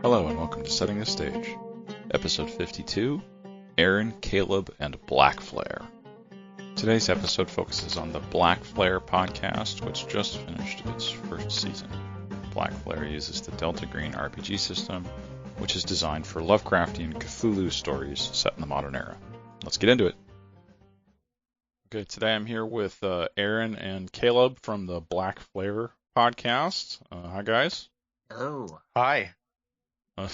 Hello and welcome to Setting the Stage, episode 52, Arin, Caleb, and Black Flare. Today's episode focuses on the Black Flare podcast, which just finished its first season. Black Flare uses the Delta Green RPG system, which is designed for Lovecraftian Cthulhu stories set in the modern era. Let's get into it. Okay, today I'm here with Arin and Caleb from the Black Flare podcast. Hi, guys. Hello. Hi. Why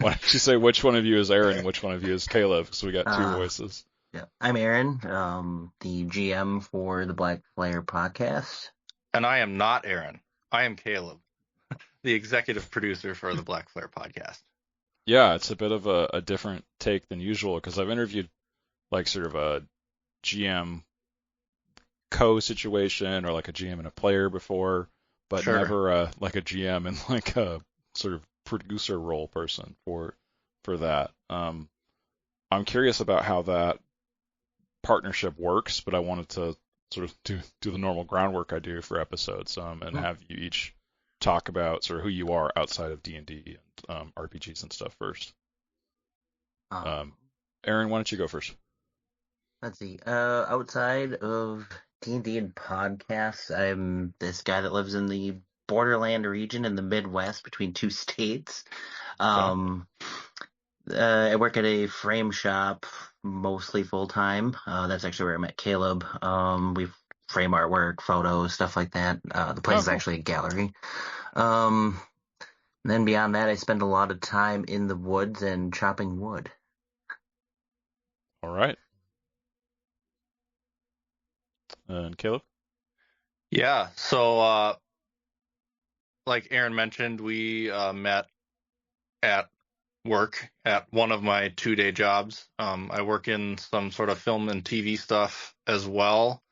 don't you say which one of you is Arin and which one of you is Caleb, because we got two voices. Yeah, I'm Arin, the GM for the Black Flare podcast. And I am not Arin. I am Caleb, the executive producer for the Black Flare podcast. Yeah, it's a bit of a different take than usual, because I've interviewed like sort of a GM co-situation or like a GM and a player before, but Sure. never like a GM and like a sort of producer role person for that. I'm curious about how that partnership works, but I wanted to sort of do the normal groundwork I do for episodes, and have you each talk about sort of who you are outside of D&D and RPGs and stuff first. Arin, why don't you go first? Let's see. Outside of D&D and podcasts, I'm this guy that lives in the borderland region in the Midwest between two states. I work at a frame shop, mostly full-time. That's actually where I met Caleb. We frame artwork, photos, stuff like that. The place is actually a gallery. And then beyond that, I spend a lot of time in the woods and chopping wood. All right. And Caleb? Yeah, so like Arin mentioned, we met at work at one of my 2-day jobs. I work in some sort of film and TV stuff as well.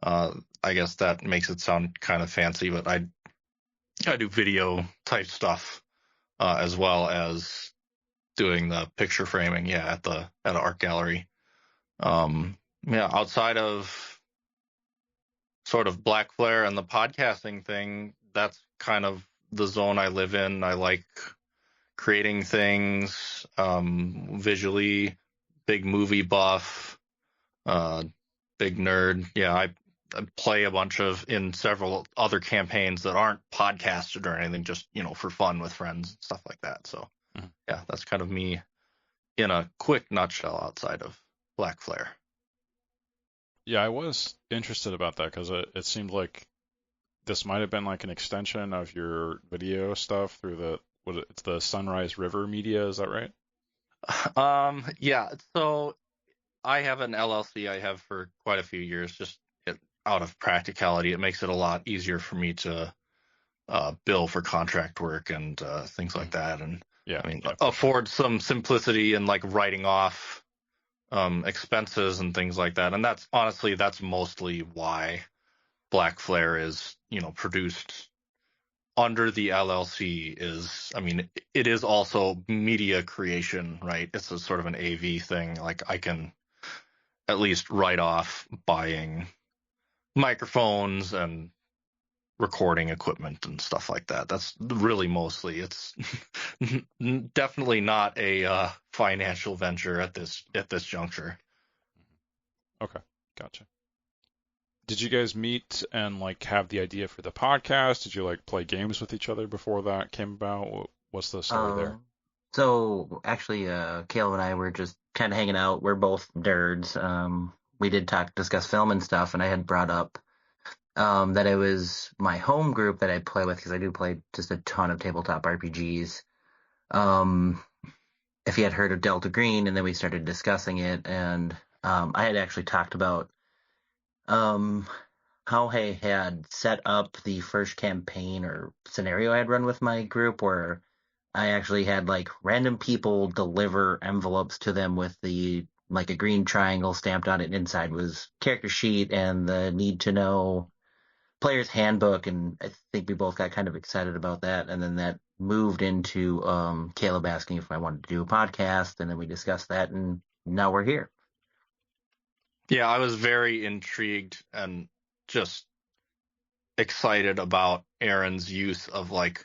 I guess that makes it sound kind of fancy, but I do video type stuff as well as doing the picture framing. Yeah, at an art gallery. Outside of sort of Black Flare and the podcasting thing, that's kind of the zone I live in. I like creating things visually, big movie buff, big nerd. Yeah, I play a bunch in several other campaigns that aren't podcasted or anything, just, for fun with friends and stuff like that. So, yeah, that's kind of me in a quick nutshell outside of Black Flare. Yeah, I was interested about that because it seemed like this might have been like an extension of your video stuff through it's the Sunrise River Media, is that right? Yeah, so I have an LLC I have for quite a few years, just out of practicality. It makes it a lot easier for me to bill for contract work and things like that. And afford some simplicity in like writing off expenses and things like that. And that's mostly why Black Flare is, produced under the LLC. It is also media creation, right? It's a sort of an AV thing. Like I can at least write off buying microphones and recording equipment and stuff like that. That's really mostly. It's definitely not a financial venture at this juncture. Okay, gotcha. Did you guys meet and like have the idea for the podcast? Did you like play games with each other before that came about? What's the story there? So actually, Caleb and I were just kind of hanging out. We're both nerds. We did discuss film and stuff, and I had brought up that it was my home group that I play with, because I do play just a ton of tabletop RPGs. If you had heard of Delta Green, and then we started discussing it, and I had actually talked about how I had set up the first campaign or scenario I had run with my group, where I actually had like random people deliver envelopes to them with a green triangle stamped on it, and inside was character sheet and the need to know player's handbook, and I think we both got kind of excited about that, and then that moved into Caleb asking if I wanted to do a podcast, and then we discussed that, and now we're here. Yeah, I was very intrigued and just excited about Arin's use of like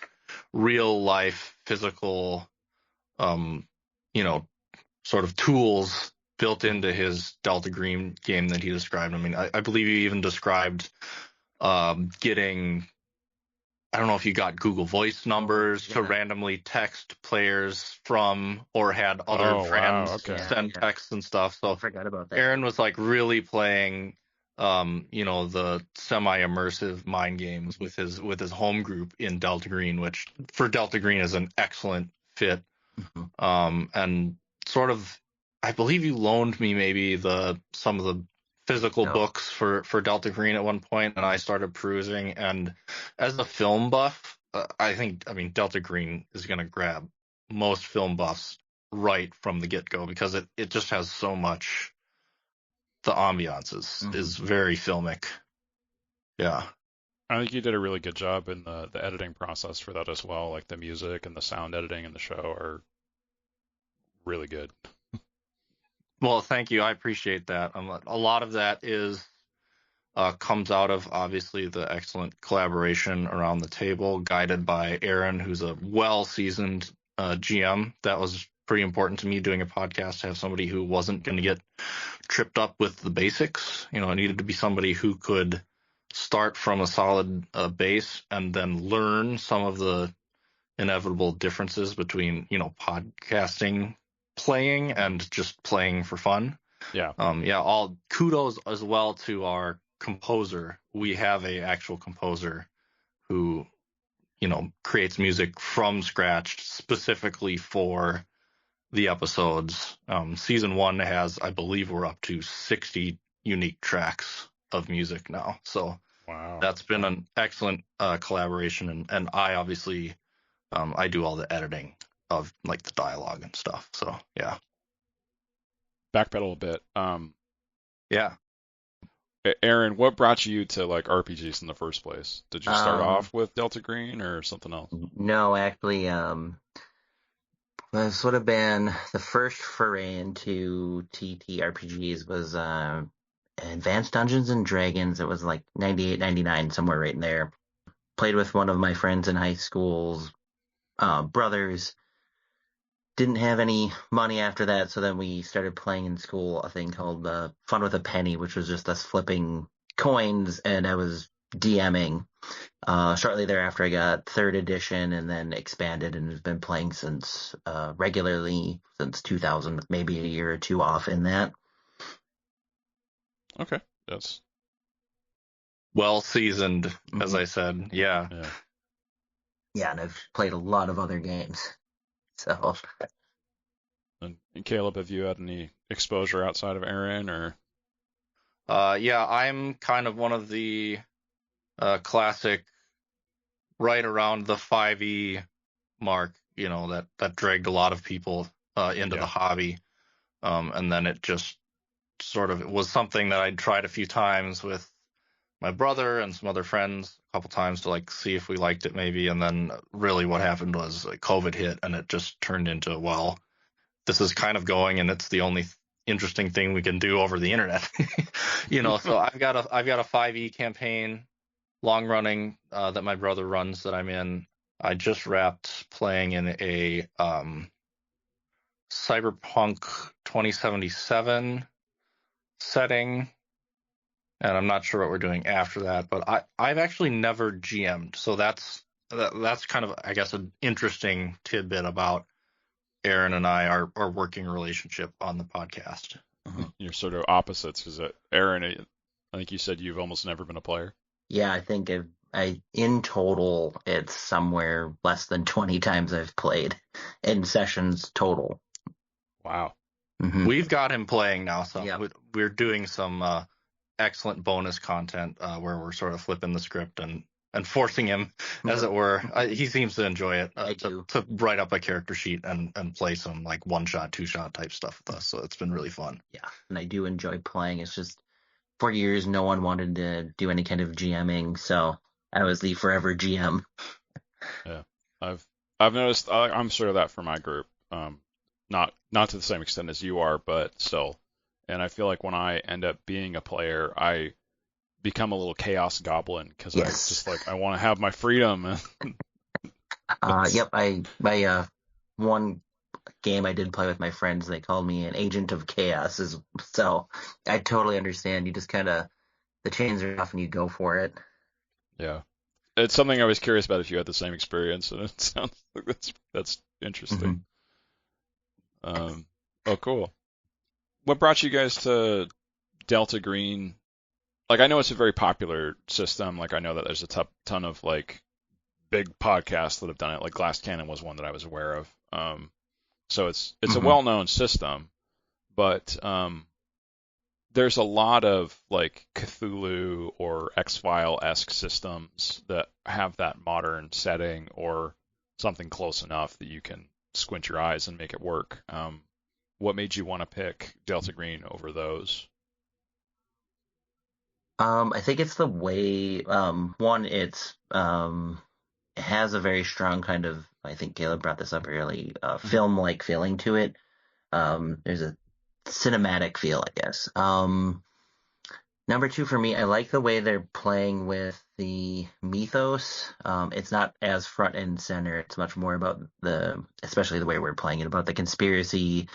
real life physical, sort of tools built into his Delta Green game that he described. I mean, I believe he even described getting, I don't know if you got Google Voice numbers to randomly text players from, or had other friends send texts and stuff. So I forgot about that. Aaron was like really playing, the semi-immersive mind games with his home group in Delta Green, which for Delta Green is an excellent fit. And sort of, I believe you loaned me maybe some of the physical books for Delta Green at one point, and I started perusing. And as a film buff, I mean, Delta Green is going to grab most film buffs right from the get-go because it just has so much. The ambiance is very filmic. Yeah. I think you did a really good job in the editing process for that as well. Like the music and the sound editing in the show are really good. Well, thank you. I appreciate that. A lot of that comes out of obviously the excellent collaboration around the table, guided by Arin, who's a well-seasoned GM. That was pretty important to me doing a podcast, to have somebody who wasn't going to get tripped up with the basics. It needed to be somebody who could start from a solid base and then learn some of the inevitable differences between, podcasting playing and just playing for fun. Yeah. All kudos as well to our composer. We have a actual composer who, creates music from scratch specifically for the episodes. Season 1 has, I believe, we're up to 60 unique tracks of music now. So wow, that's been an excellent collaboration. And I obviously, I do all the editing of like the dialogue and stuff. So yeah. Backpedal a bit. Yeah. Arin, what brought you to like RPGs in the first place? Did you start off with Delta Green or something else? No, actually, this would have been the first foray into TTRPGs was Advanced Dungeons and Dragons. It was like 98, 99, somewhere right in there. Played with one of my friends in high school's brothers. Didn't have any money after that, so then we started playing in school a thing called Fun with a Penny, which was just us flipping coins, and I was DMing. Shortly thereafter, I got 3rd edition and then expanded, and has been playing since regularly since 2000, with maybe a year or two off in that. Okay, that's well seasoned, as I said. Yeah. Yeah, and I've played a lot of other games. So. And Caleb, have you had any exposure outside of Arin, or? Yeah, I'm kind of one of the classic, right around the 5e mark, that dragged a lot of people into the hobby. And then it just sort of was something that I'd tried a few times with my brother and some other friends, a couple times to like see if we liked it maybe. And then really what happened was like COVID hit, and it just turned into, well, this is kind of going, and it's the only interesting thing we can do over the internet. So I've got a 5e campaign, long running, that my brother runs, that I'm in. I just wrapped playing in a Cyberpunk 2077 setting, and I'm not sure what we're doing after that, but I've actually never GM'd, so that's kind of, I guess, an interesting tidbit about Arin and I, our working relationship on the podcast. You're sort of opposites, because Arin, I think you said you've almost never been a player. Yeah, I think in total it's somewhere less than 20 times I've played in sessions total. Wow. We've got him playing now, so we're doing some excellent bonus content where we're sort of flipping the script and forcing him, as it were. He seems to enjoy it, to write up a character sheet and play some like 1-shot, 2-shot type stuff with us. So it's been really fun. Yeah, and I do enjoy playing. It's just for years no one wanted to do any kind of GMing, so I was the forever GM. Yeah, I've noticed. I'm sort of that for my group. Not to the same extent as you are, but still. And I feel like when I end up being a player, I become a little chaos goblin, because I just I want to have my freedom. Yep. One game I did play with my friends, they called me an agent of chaos. So I totally understand. You just kind of the chains are off and you go for it. Yeah. It's something I was curious about if you had the same experience, and it sounds like that's interesting. Oh, cool. What brought you guys to Delta Green? Like, I know it's a very popular system. Like, I know that there's a ton of like big podcasts that have done it. Like Glass Cannon was one that I was aware of. So it's a well-known system, but there's a lot of like Cthulhu or X-File-esque systems that have that modern setting or something close enough that you can squint your eyes and make it work. What made you want to pick Delta Green over those? I think it's the way, one, it has a very strong kind of, I think Caleb brought this up early, film-like feeling to it. There's a cinematic feel, I guess. Number two for me, I like the way they're playing with the mythos. It's not as front and center. It's much more about especially the way we're playing it, about the conspiracy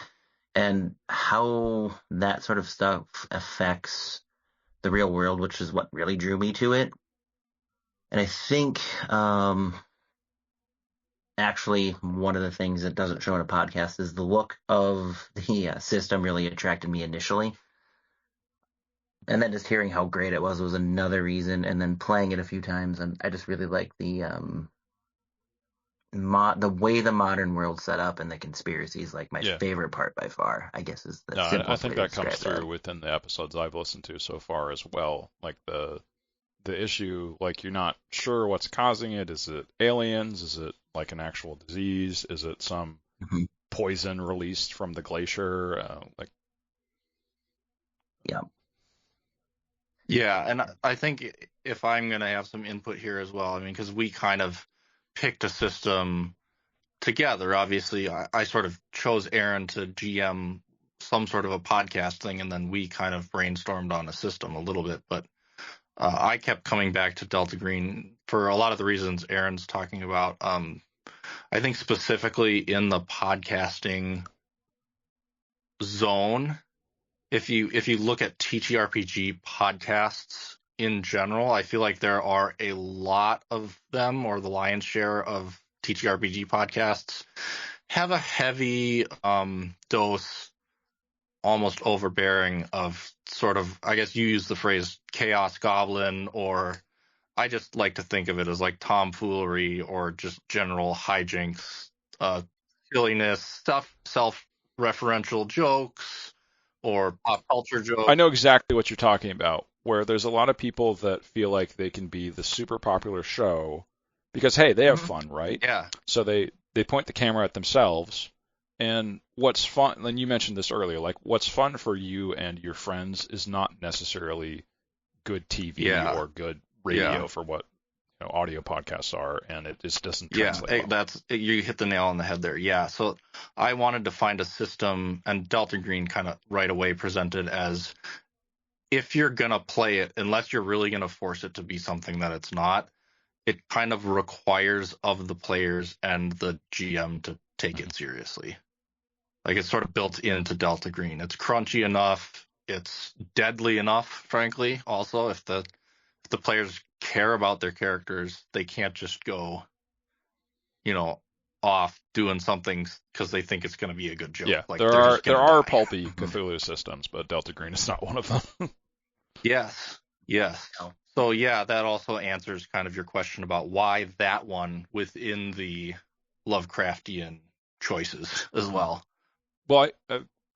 and how that sort of stuff affects the real world, which is what really drew me to it. And I think actually one of the things that doesn't show in a podcast is the look of the system really attracted me initially. And then just hearing how great it was another reason. And then playing it a few times, and I just really like the way the modern world's set up and the conspiracies. Like my favorite part by far, I guess, is the simplest I think way to that comes describe through within the episodes I've listened to so far as well. Like the issue, like you're not sure what's causing it. Is it aliens? Is it like an actual disease? Is it some poison released from the glacier? Yeah. Yeah, and I think if I'm going to have some input here as well, I mean, because we kind of picked a system together. Obviously, I sort of chose Arin to GM some sort of a podcast thing, and then we kind of brainstormed on a system a little bit. But I kept coming back to Delta Green for a lot of the reasons Arin's talking about. I think specifically in the podcasting zone, if you look at TTRPG podcasts in general, I feel like there are a lot of them, or the lion's share of TTRPG podcasts have a heavy dose, almost overbearing, of sort of, I guess you use the phrase chaos goblin, or I just like to think of it as like tomfoolery or just general hijinks, silliness, stuff, self-referential jokes or pop culture jokes. I know exactly what you're talking about, where there's a lot of people that feel like they can be the super popular show because, hey, they have fun, right? Yeah. So they point the camera at themselves. And what's fun, and you mentioned this earlier, like what's fun for you and your friends is not necessarily good TV or good radio for what audio podcasts are, and it just doesn't translate well. You hit the nail on the head there. Yeah, so I wanted to find a system, and Delta Green kind of right away presented as, if you're gonna play it, unless you're really gonna force it to be something that it's not, it kind of requires of the players and the GM to take it seriously. Like, it's sort of built into Delta Green. It's crunchy enough. It's deadly enough, frankly. Also, if the players care about their characters, they can't just go, off doing something because they think it's going to be a good joke. Yeah, like there are pulpy Cthulhu systems, but Delta Green is not one of them. Yes. Oh. So yeah, that also answers kind of your question about why that one within the Lovecraftian choices as well. Well,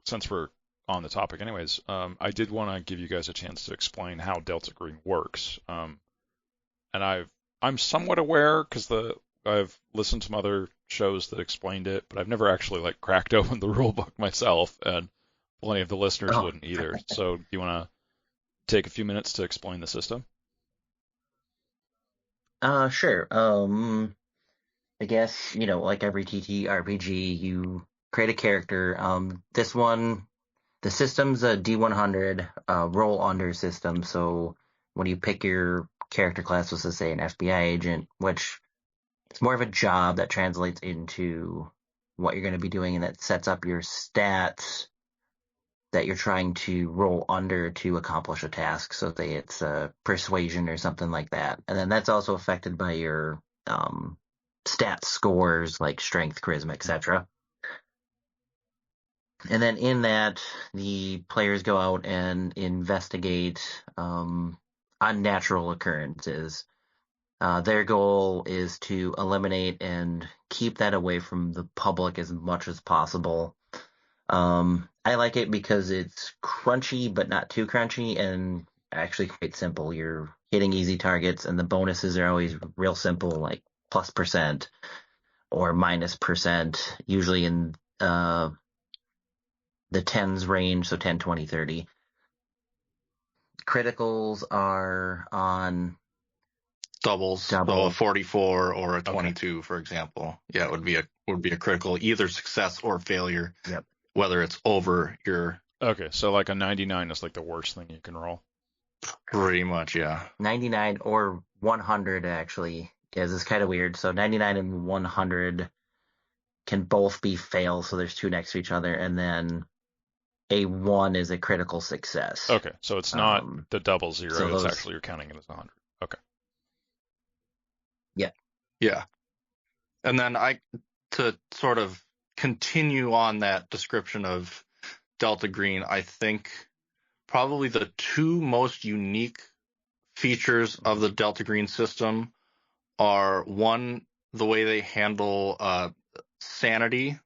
since we're on the topic anyways, I did want to give you guys a chance to explain how Delta Green works. And I'm somewhat aware because I've listened to some other shows that explained it, but I've never actually like cracked open the rule book myself, and plenty of the listeners wouldn't either. So do you want to take a few minutes to explain the system? Sure. I guess, like every TTRPG, you create a character. This one, the system's a D100 roll under system. So when you pick your character class, let's just say an FBI agent, which it's more of a job that translates into what you're going to be doing, and that sets up your stats that you're trying to roll under to accomplish a task. So say it's persuasion or something like that. And then that's also affected by your stat scores like strength, charisma, etc. And then in that, the players go out and investigate unnatural occurrences. Their goal is to eliminate and keep that away from the public as much as possible. I like it because it's crunchy, but not too crunchy, and actually quite simple. You're hitting easy targets, and the bonuses are always real simple, like +% or -%, usually in the tens range, so 10, 20, 30. Criticals are on Doubles, so a 44 or a 22, for example. Yeah, it would be a critical, either success or failure. Yep. Whether it's over your. Okay, so like a 99 is like the worst thing you can roll. Pretty much, yeah. 99 or 100 actually is kind of weird. So 99 and 100 can both be fail, so there's two next to each other, and then a 1 is a critical success. Okay, so it's not the double zero, so it's actually you're counting it as 100. Okay. Yeah. Yeah. And then to sort of continue on that description of Delta Green, I think probably the two most unique features of the Delta Green system are, one, the way they handle sanity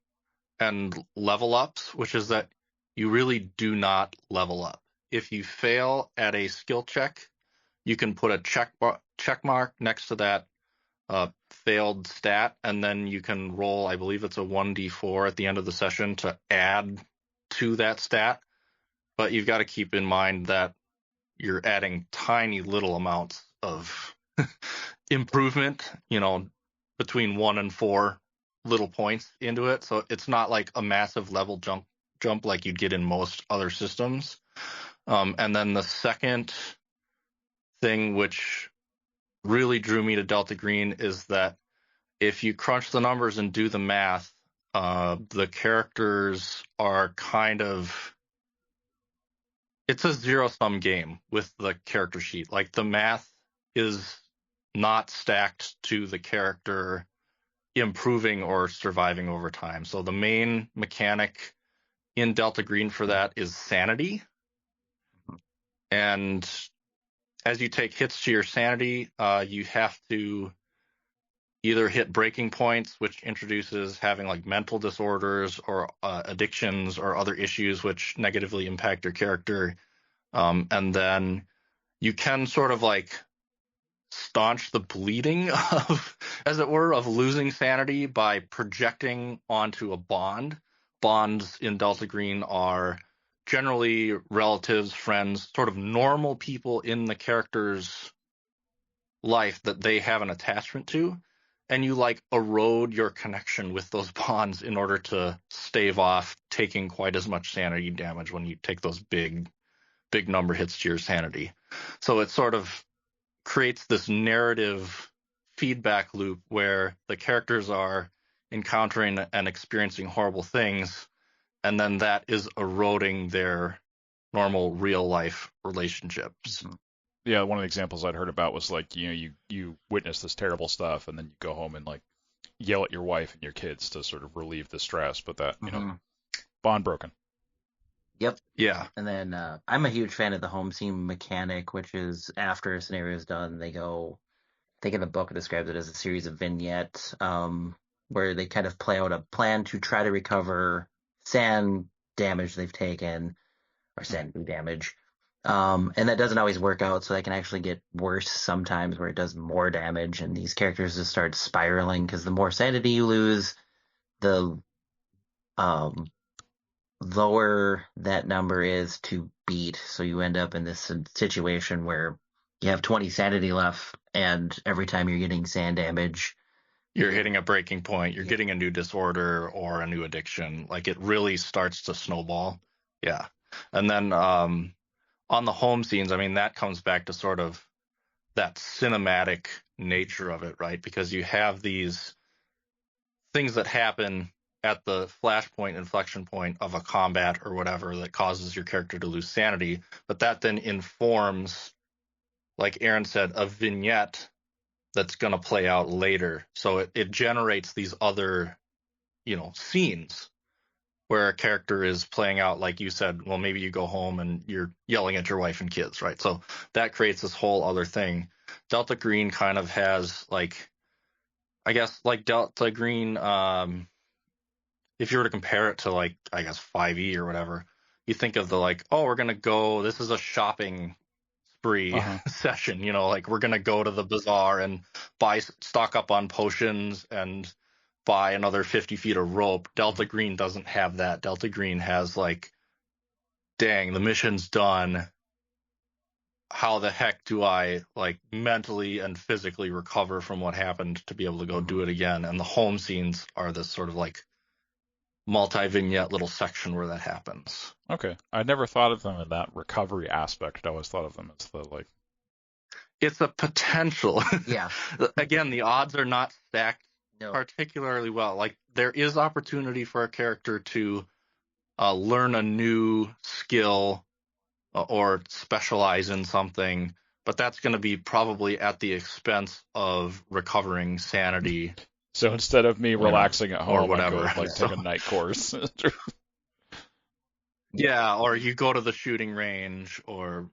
and level ups, which is that you really do not level up. If you fail at a skill check, you can put a check mark next to that failed stat, and then you can roll, I believe it's a 1d4 at the end of the session to add to that stat. But you've got to keep in mind that you're adding tiny little amounts of improvement, between 1 and 4 little points into it. So it's not like a massive level jump like you'd get in most other systems. And then the second thing which really drew me to Delta Green is that if you crunch the numbers and do the math, the characters are it's a zero-sum game with the character sheet. Like, the math is not stacked to the character improving or surviving over time. So the main mechanic in Delta Green for that is sanity. And as you take hits to your sanity, you have to either hit breaking points, which introduces having like mental disorders or addictions or other issues which negatively impact your character. And then you can sort of like staunch the bleeding of, as it were, of losing sanity by projecting onto a bond. Bonds in Delta Green are generally relatives, friends, sort of normal people in the character's life that they have an attachment to, and you like erode your connection with those bonds in order to stave off taking quite as much sanity damage when you take those big number hits to your sanity. So it sort of creates this narrative feedback loop where the characters are encountering and experiencing horrible things, and then that is eroding their normal real life relationships. Yeah, one of the examples I'd heard about was like, you witness this terrible stuff and then you go home and like yell at your wife and your kids to sort of relieve the stress, but that, bond broken. Yep. Yeah. And then I'm a huge fan of the home scene mechanic, which is after a scenario is done, they go, I think in the book it describes it as a series of vignettes where they kind of play out a plan to try to recover sand damage they've taken, or sanity damage. And that doesn't always work out, so that can actually get worse sometimes where it does more damage, and these characters just start spiraling because the more sanity you lose, the lower that number is to beat. So you end up in this situation where you have 20 sanity left, and every time you're getting sand damage, you're hitting a breaking point, you're getting a new disorder or a new addiction. Like, it really starts to snowball. Yeah. And then on the home scenes, I mean, that comes back to sort of that cinematic nature of it, right? Because you have these things that happen at the flashpoint, inflection point of a combat or whatever that causes your character to lose sanity, but that then informs, like Aaron said, a vignette that's going to play out later. So it generates these other, scenes where a character is playing out, like you said, well, maybe you go home and you're yelling at your wife and kids, right? So that creates this whole other thing. Delta Green kind of has I guess Delta Green, if you were to compare it to I guess 5e or whatever, you think of we're going to go, this is a shopping spree session, we're going to go to the bazaar and stock up on potions and buy another 50 feet of rope. Delta Green doesn't have that. Delta Green has dang, the mission's done. How the heck do I mentally and physically recover from what happened to be able to go do it again? And the home scenes are this sort of multi-vignette little section where that happens. Okay. I never thought of them in that recovery aspect. I always thought of them as the It's a potential. Yeah. Again, the odds are not stacked particularly well. There is opportunity for a character to learn a new skill or specialize in something, but that's going to be probably at the expense of recovering sanity. So instead of me relaxing at home, or whatever, I go take a night course. Yeah, or you go to the shooting range or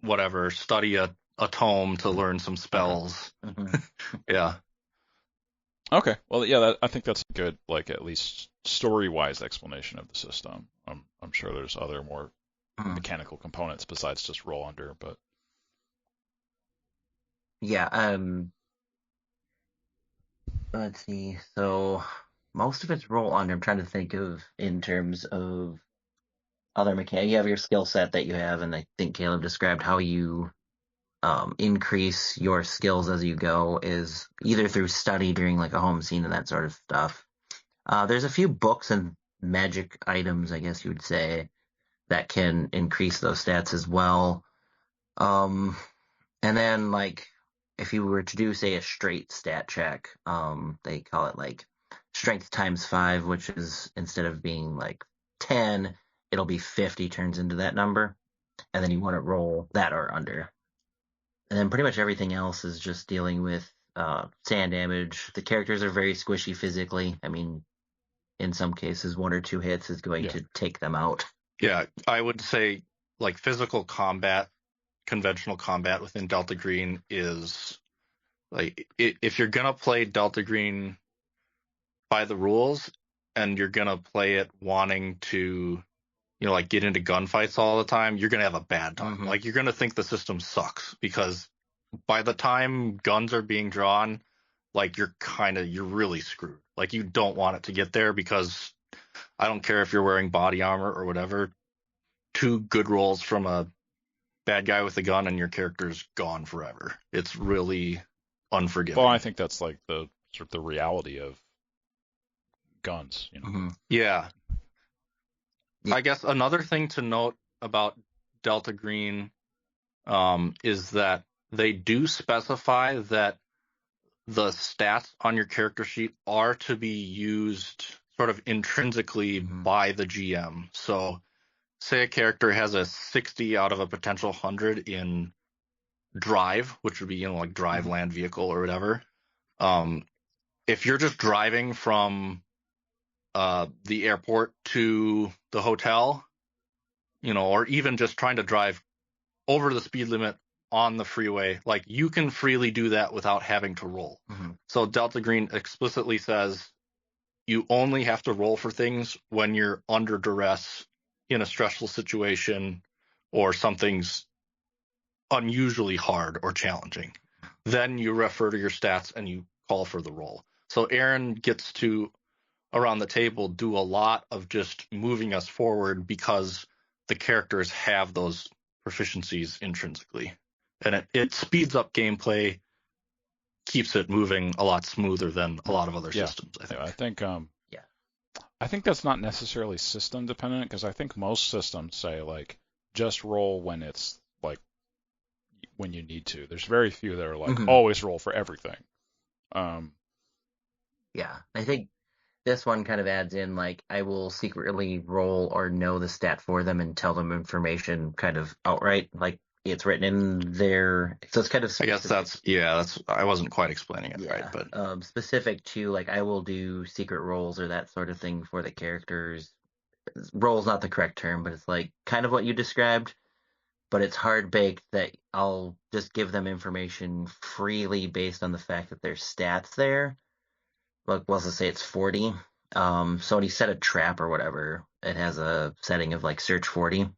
whatever, study a tome to learn some spells. Yeah. Okay. Well, yeah, I think that's a good, at least story-wise explanation of the system. I'm sure there's other more mechanical components besides just roll under, but yeah. Let's see. So most of it's roll under. I'm trying to think of in terms of other mechanics. You have your skill set that you have, and I think Caleb described how you increase your skills as you go is either through study during a home scene and that sort of stuff. There's a few books and magic items, I guess you would say, that can increase those stats as well. And then if you were to do, say, a straight stat check, they call it strength times 5, which is instead of being 10, it'll be 50 turns into that number. And then you want to roll that or under. And then pretty much everything else is just dealing with sand damage. The characters are very squishy physically. I mean, in some cases, 1 or 2 hits is going to take them out. Yeah, I would say physical combat, conventional combat within Delta Green is if you're gonna play Delta Green by the rules and you're gonna play it wanting to get into gunfights all the time, you're gonna have a bad time. You're gonna think the system sucks because by the time guns are being drawn, you're really screwed. You don't want it to get there because I don't care if you're wearing body armor or whatever, 2 good rolls from a bad guy with a gun and your character's gone forever. It's really unforgiving. Well, I think that's the sort of the reality of guns, Yeah. I guess another thing to note about Delta Green is that they do specify that the stats on your character sheet are to be used sort of intrinsically by the GM. So say a character has a 60 out of a potential 100 in drive, which would be drive land vehicle or whatever. If you're just driving from the airport to the hotel, or even just trying to drive over the speed limit on the freeway, you can freely do that without having to roll. So Delta Green explicitly says you only have to roll for things when you're under duress in a stressful situation or something's unusually hard or challenging. Then you refer to your stats and you call for the roll. So Aaron gets to, around the table, do a lot of just moving us forward because the characters have those proficiencies intrinsically. And it speeds up gameplay, keeps it moving a lot smoother than a lot of other systems, I think. I think that's not necessarily system dependent, because I think most systems say just roll when it's when you need to. There's very few that are like Mhm. always roll for everything. Yeah, I think this one kind of adds in, like, I will secretly roll or know the stat for them and tell them information kind of outright, like it's written in there. So it's kind of I guess specific. I wasn't quite explaining it right, Yeah, but specific to, like, I will do secret rolls or that sort of thing for the characters. Roll's not the correct term, but it's like kind of what you described, but it's hard baked that I'll just give them information freely based on the fact that there's stats there. Like, let's just say it's 40. So when you set a trap or whatever, it has a setting of like search 40.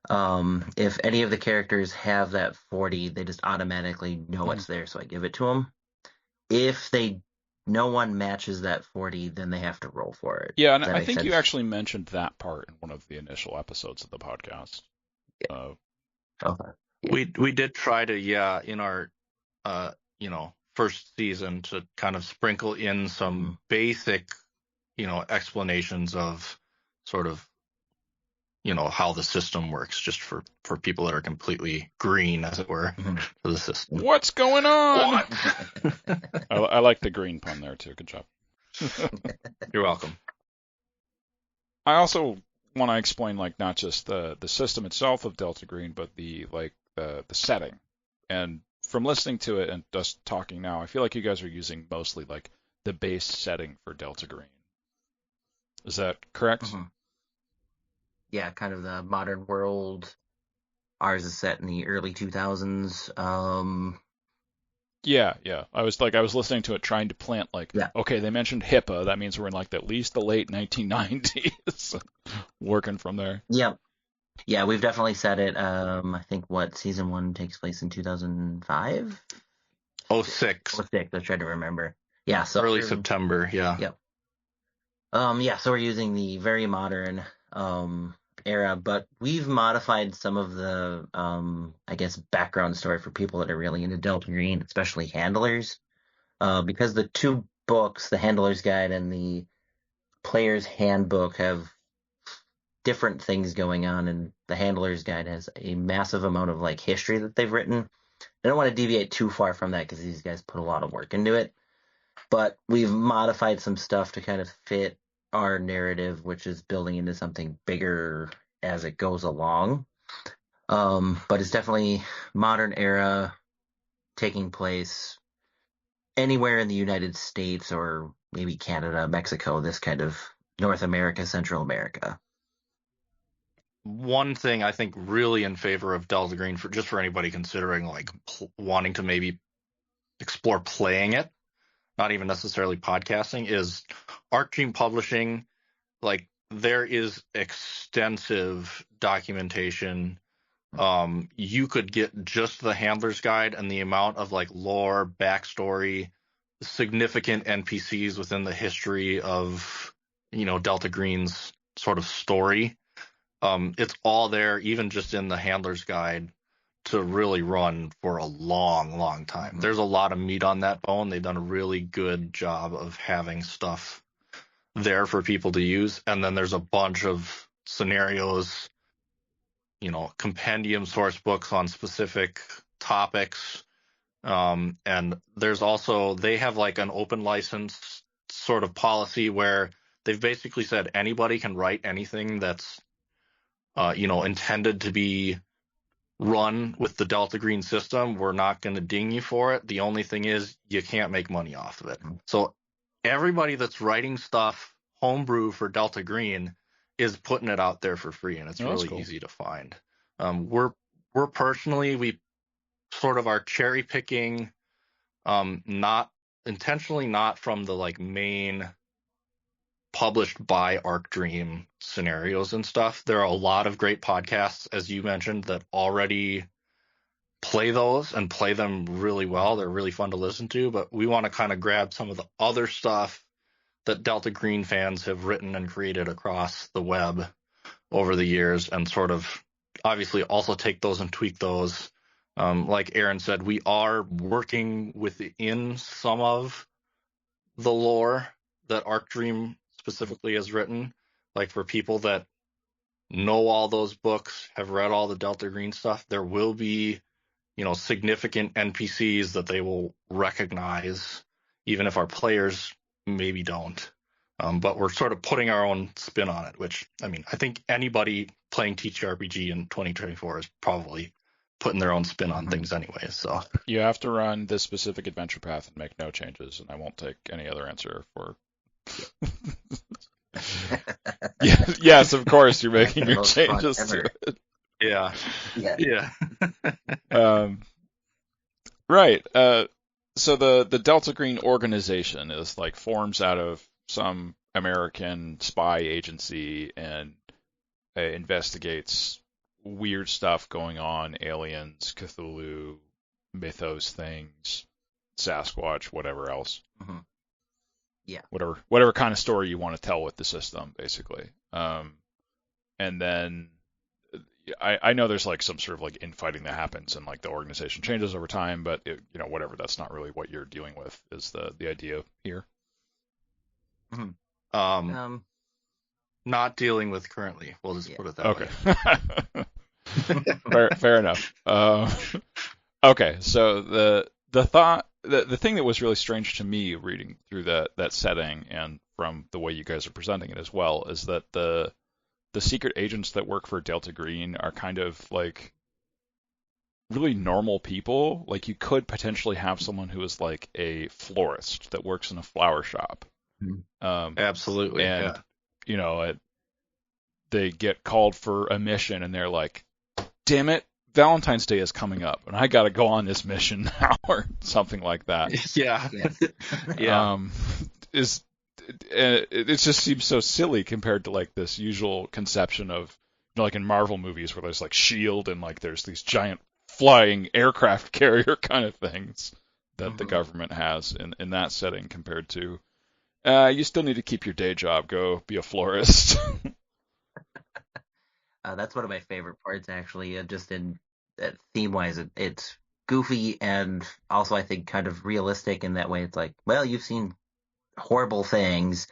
If any of the characters have that 40, they just automatically know Mhm. it's there, so I give it to them. If no one matches that 40, then they have to roll for it. Yeah, and Does that I make think you sense? actually mentioned that part in one of the initial episodes of the podcast. Okay. we did try to, in our first season, to kind of sprinkle in some basic, explanations of sort of, how the system works, just for people that are completely green, as it were, Mhm. to the system. What's going on? What? I like the green pun there too. Good job. You're welcome. I also want to explain, like, not just the system itself of Delta Green, but the setting. And from listening to it and just talking now, I feel like you guys are using mostly like the base setting for Delta Green. Is that correct? Mhm. Yeah, kind of the modern world. Ours is set in the early 2000s. Yeah. I was listening to it trying to plant, like, Yeah. okay, they mentioned HIPAA. That means we're in like at least the late 1990s. Working from there. Yep. Yeah, we've definitely set it. I think season 1 takes place in 2005? 06. 06, I was trying to remember. Yeah, so Early September, yeah. Yep. Yeah, so we're using the very modern era, but we've modified some of the I guess background story for people that are really into Delta Green, especially handlers. Because the two books, the Handler's Guide and the Player's Handbook, have different things going on, and the Handler's Guide has a massive amount of like history that they've written. I don't want to deviate too far from that because these guys put a lot of work into it, but we've modified some stuff to kind of fit our narrative, which is building into something bigger as it goes along. But it's definitely modern era, taking place anywhere in the United States or maybe Canada, Mexico, this kind of North America, Central America. One thing I think really in favor of Delta Green, for anybody considering like wanting to maybe explore playing it, not even necessarily podcasting, is Arc Dream Publishing. Like, there is extensive documentation. You could get just the Handler's Guide, and the amount of like lore, backstory, significant NPCs within the history of, Delta Green's sort of story. It's all there, even just in the Handler's Guide, to really run for a long, long time. Mm-hmm. There's a lot of meat on that bone. They've done a really good job of having stuff there for people to use. And then there's a bunch of scenarios, compendium source books on specific topics. And there's also, they have like an open license sort of policy where they've basically said anybody can write anything that's, intended to be run with the Delta Green system. We're not going to ding you for it. The only thing is you can't make money off of it. So everybody that's writing stuff homebrew for Delta Green is putting it out there for free, and it's really cool. easy to find. We're personally, we sort of are cherry picking, not intentionally, not from the like main published by Arc Dream scenarios and stuff. There are a lot of great podcasts, as you mentioned, that already play those and play them really well. They're really fun to listen to, but we want to kind of grab some of the other stuff that Delta Green fans have written and created across the web over the years, and sort of obviously also take those and tweak those. Like Aaron said, we are working within some of the lore that Arc Dream specifically has written. Like, for people that know all those books, have read all the Delta Green stuff, there will be significant NPCs that they will recognize, even if our players maybe don't. But we're sort of putting our own spin on it, which, I mean, I think anybody playing TTRPG in 2024 is probably putting their own spin on things anyway. So you have to run this specific adventure path and make no changes, and I won't take any other answer for. Yes, of course you're making your changes to it. Yeah. Right. So the Delta Green organization is like forms out of some American spy agency and investigates weird stuff going on, aliens, Cthulhu, mythos things, Sasquatch, whatever else. Mm-hmm. Yeah. Whatever kind of story you want to tell with the system, basically. And then I know there's like some sort of like infighting that happens and like the organization changes over time, but whatever, that's not really what you're dealing with is the idea here. Mm-hmm. Not dealing with currently. We'll just put it that way. Okay. Fair enough. Okay, so the thing that was really strange to me reading through that setting and from the way you guys are presenting it as well is that the secret agents that work for Delta Green are kind of like really normal people. Like you could potentially have someone who is like a florist that works in a flower shop. Absolutely. And they get called for a mission and they're like, damn it, Valentine's Day is coming up and I got to go on this mission now or something like that. Yeah. It just seems so silly compared to like this usual conception of like in Marvel movies where there's like S.H.I.E.L.D. and like there's these giant flying aircraft carrier kind of things that the government has in that setting compared to you still need to keep your day job, go be a florist. That's one of my favorite parts, actually. Just in theme-wise, it's goofy and also I think kind of realistic in that way. It's like, well, you've seen horrible things.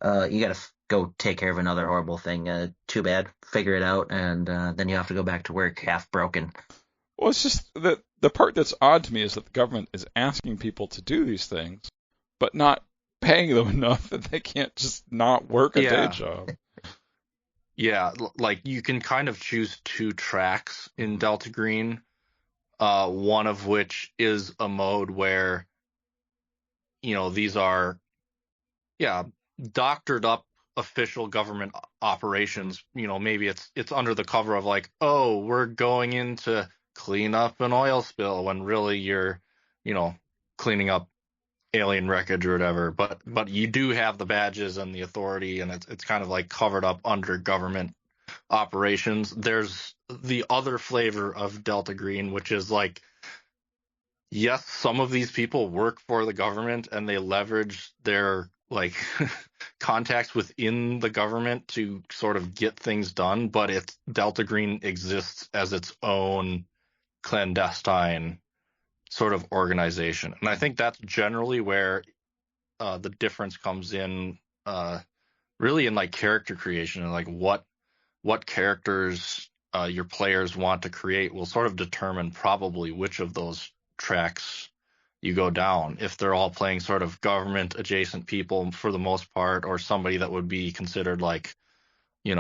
You got to go take care of another horrible thing. Too bad. Figure it out, and then you have to go back to work half broken. Well, it's just that the part that's odd to me is that the government is asking people to do these things, but not paying them enough that they can't just not work a day job. Yeah, like you can kind of choose two tracks in Delta Green, one of which is a mode where, these are, doctored up official government operations. Maybe it's under the cover of like, oh, we're going in to clean up an oil spill when really you're, cleaning up alien wreckage or whatever, but you do have the badges and the authority, and it's kind of like covered up under government operations. There's the other flavor of Delta Green, which is like, yes, some of these people work for the government and they leverage their like contacts within the government to sort of get things done, but Delta Green exists as its own clandestine sort of organization. And I think that's generally where the difference comes in, really in like character creation and like what characters your players want to create will sort of determine probably which of those tracks you go down. If they're all playing sort of government adjacent people for the most part, or somebody that would be considered like, an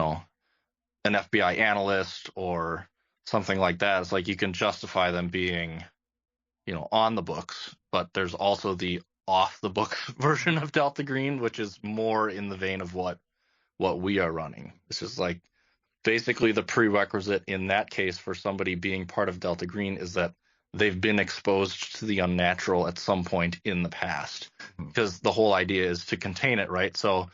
FBI analyst or something like that, it's like you can justify them being on the books, but there's also the off the book version of Delta Green, which is more in the vein of what we are running. This is like basically the prerequisite in that case for somebody being part of Delta Green is that they've been exposed to the unnatural at some point in the past, because the whole idea is to contain it, right? So,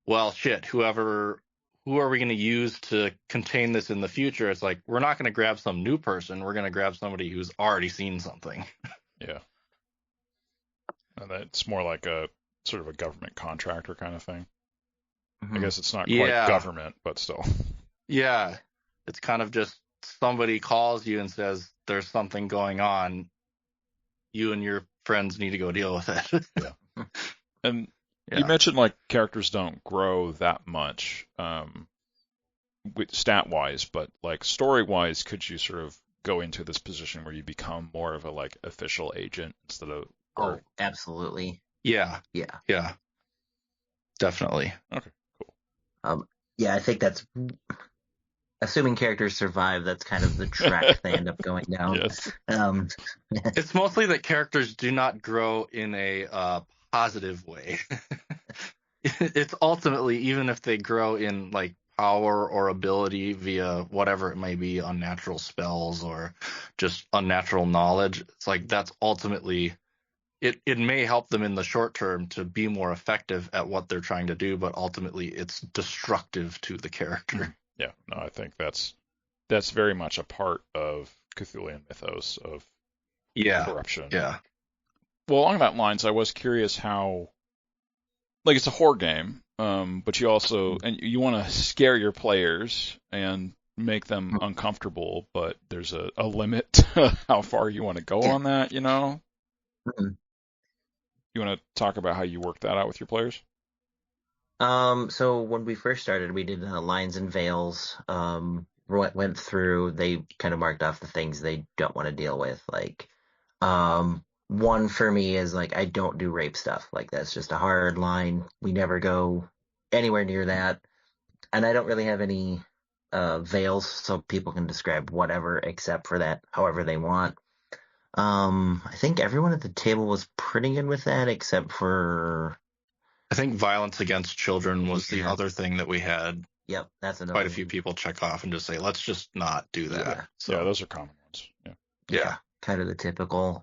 well, shit, who are we going to use to contain this in the future? It's like, we're not going to grab some new person. We're going to grab somebody who's already seen something. Yeah. And it's more like a sort of a government contractor kind of thing. I guess it's not quite government, but still. Yeah. It's kind of just somebody calls you and says, there's something going on. You and your friends need to go deal with it. Yeah. And you mentioned like characters don't grow that much stat-wise, but like story-wise, could you sort of go into this position where you become more of a like official agent instead of. Oh, absolutely. Yeah. Yeah. Definitely. Okay, cool. Yeah, I think that's assuming characters survive. That's kind of the track they end up going down. Yes. It's mostly that characters do not grow in a positive way. It's ultimately, even if they grow in like power or ability via whatever it may be, unnatural spells or just unnatural knowledge, it's like that's ultimately it may help them in the short term to be more effective at what they're trying to do, but ultimately it's destructive to the character. Yeah, no, I think that's very much a part of Cthulian mythos of corruption. Yeah. Well, along that lines, I was curious how, like, it's a horror game, but you also and you want to scare your players and make them uncomfortable, but there's a limit to how far you want to go on that, you know? Mhm. You want to talk about how you work that out with your players? So when we first started, we did lines and veils. Went through. They kind of marked off the things they don't want to deal with. Like, one for me is like I don't do rape stuff. Like that's just a hard line. We never go anywhere near that. And I don't really have any veils, so people can describe whatever except for that, however they want. I think everyone at the table was pretty good with that, except for. I think violence against children was the Yeah. other thing that we had Yep, that's another quite a few people check off and just say, let's just not do that. Yeah. So Yeah, those are common ones. Yeah. Yeah, kind of the typical.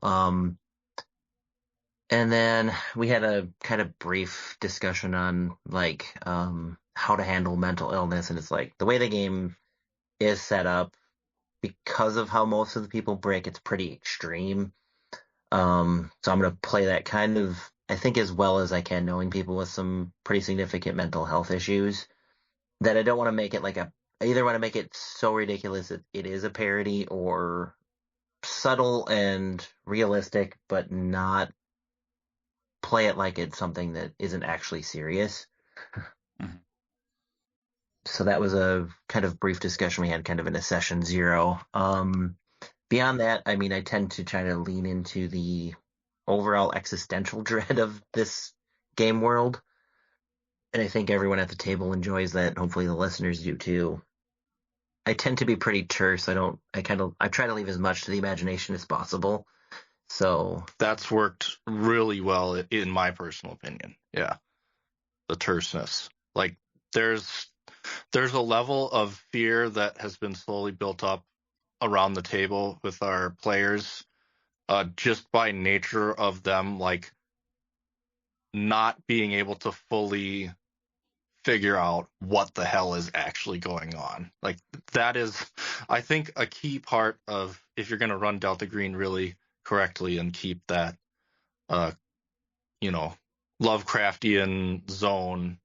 And then we had a kind of brief discussion on like how to handle mental illness, and it's like the way the game is set up because of how most of the people break, it's pretty extreme. So I'm gonna play that kind of I think as well as I can, knowing people with some pretty significant mental health issues. That I don't want to make it like I either want to make it so ridiculous that it is a parody or subtle and realistic, but not play it like it's something that isn't actually serious. Mhm. So that was a kind of brief discussion we had kind of in a session 0. Beyond that, I mean, I tend to try to lean into the overall existential dread of this game world. And I think everyone at the table enjoys that. Hopefully the listeners do too. I tend to be pretty terse. I try to leave as much to the imagination as possible. So that's worked really well in my personal opinion. Yeah. The terseness. Like there's a level of fear that has been slowly built up around the table with our players, just by nature of them like not being able to fully figure out what the hell is actually going on. Like that is, I think, a key part of if you're going to run Delta Green really correctly and keep that, uh, you know, Lovecraftian zone,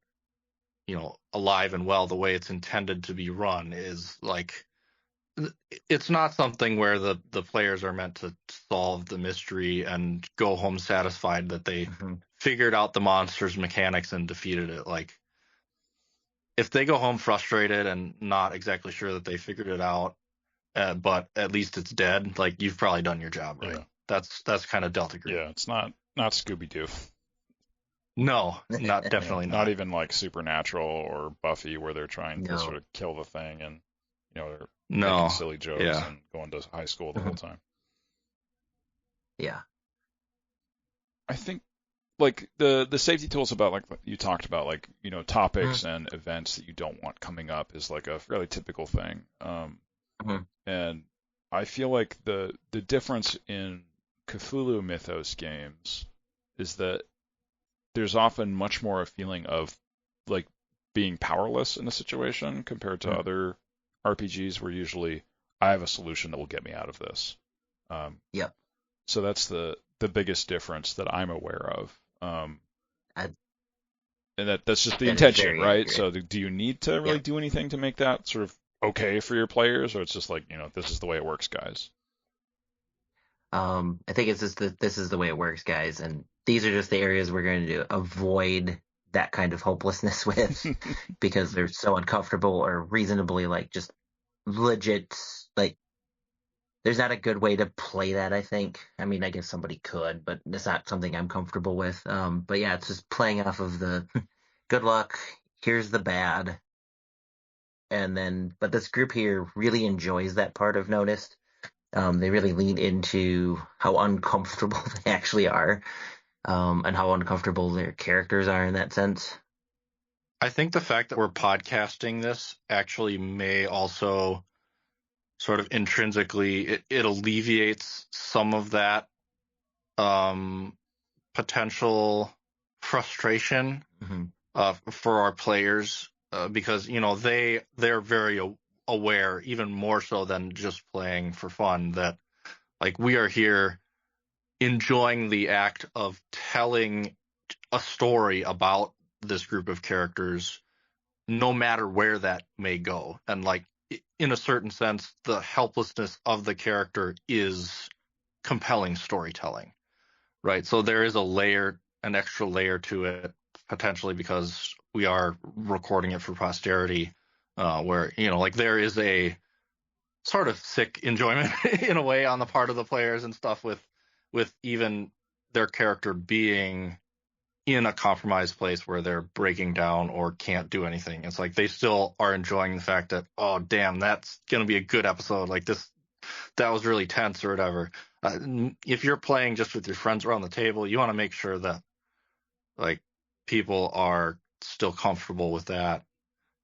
alive and well the way it's intended to be run is like it's not something where the players are meant to solve the mystery and go home satisfied that they figured out the monster's mechanics and defeated it. Like if they go home frustrated and not exactly sure that they figured it out, but at least it's dead, like you've probably done your job right. Yeah. That's kind of Delta Green. Yeah, it's not Scooby-Doo. No, definitely not. Not even like Supernatural or Buffy, where they're trying to sort of kill the thing and they're making silly jokes and going to high school the whole time. Yeah, I think like the safety tools about like you talked about like topics and events that you don't want coming up is like a fairly typical thing. And I feel like the difference in Cthulhu Mythos games is that there's often much more a feeling of like being powerless in a situation compared to other RPGs where usually I have a solution that will get me out of this. Yep. So that's the biggest difference that I'm aware of. And that's just the intention, right? Accurate. So do you need to really do anything to make that sort of okay for your players, or it's just like, this is the way it works, guys? I think it's just that this is the way it works, guys, and these are just the areas we're going to avoid that kind of hopelessness with because they're so uncomfortable or reasonably like just legit like there's not a good way to play that, I think. I mean, I guess somebody could, but it's not something I'm comfortable with. But yeah, it's just playing off of the good luck, here's the bad. And then, but this group here really enjoys that part, I've noticed. They really lean into how uncomfortable they actually are, and how uncomfortable their characters are in that sense. I think the fact that we're podcasting this actually may also sort of intrinsically, it alleviates some of that potential frustration for our players, because they're very aware, even more so than just playing for fun, that like we are here enjoying the act of telling a story about this group of characters, no matter where that may go. And like in a certain sense, the helplessness of the character is compelling storytelling, right? So there is an extra layer to it, potentially, because we are recording it for posterity, where, like there is a sort of sick enjoyment in a way on the part of the players and stuff with even their character being in a compromised place where they're breaking down or can't do anything. It's like they still are enjoying the fact that, oh damn, that's gonna be a good episode, like that was really tense or whatever. If you're playing just with your friends around the table, you want to make sure that like people are still comfortable with that,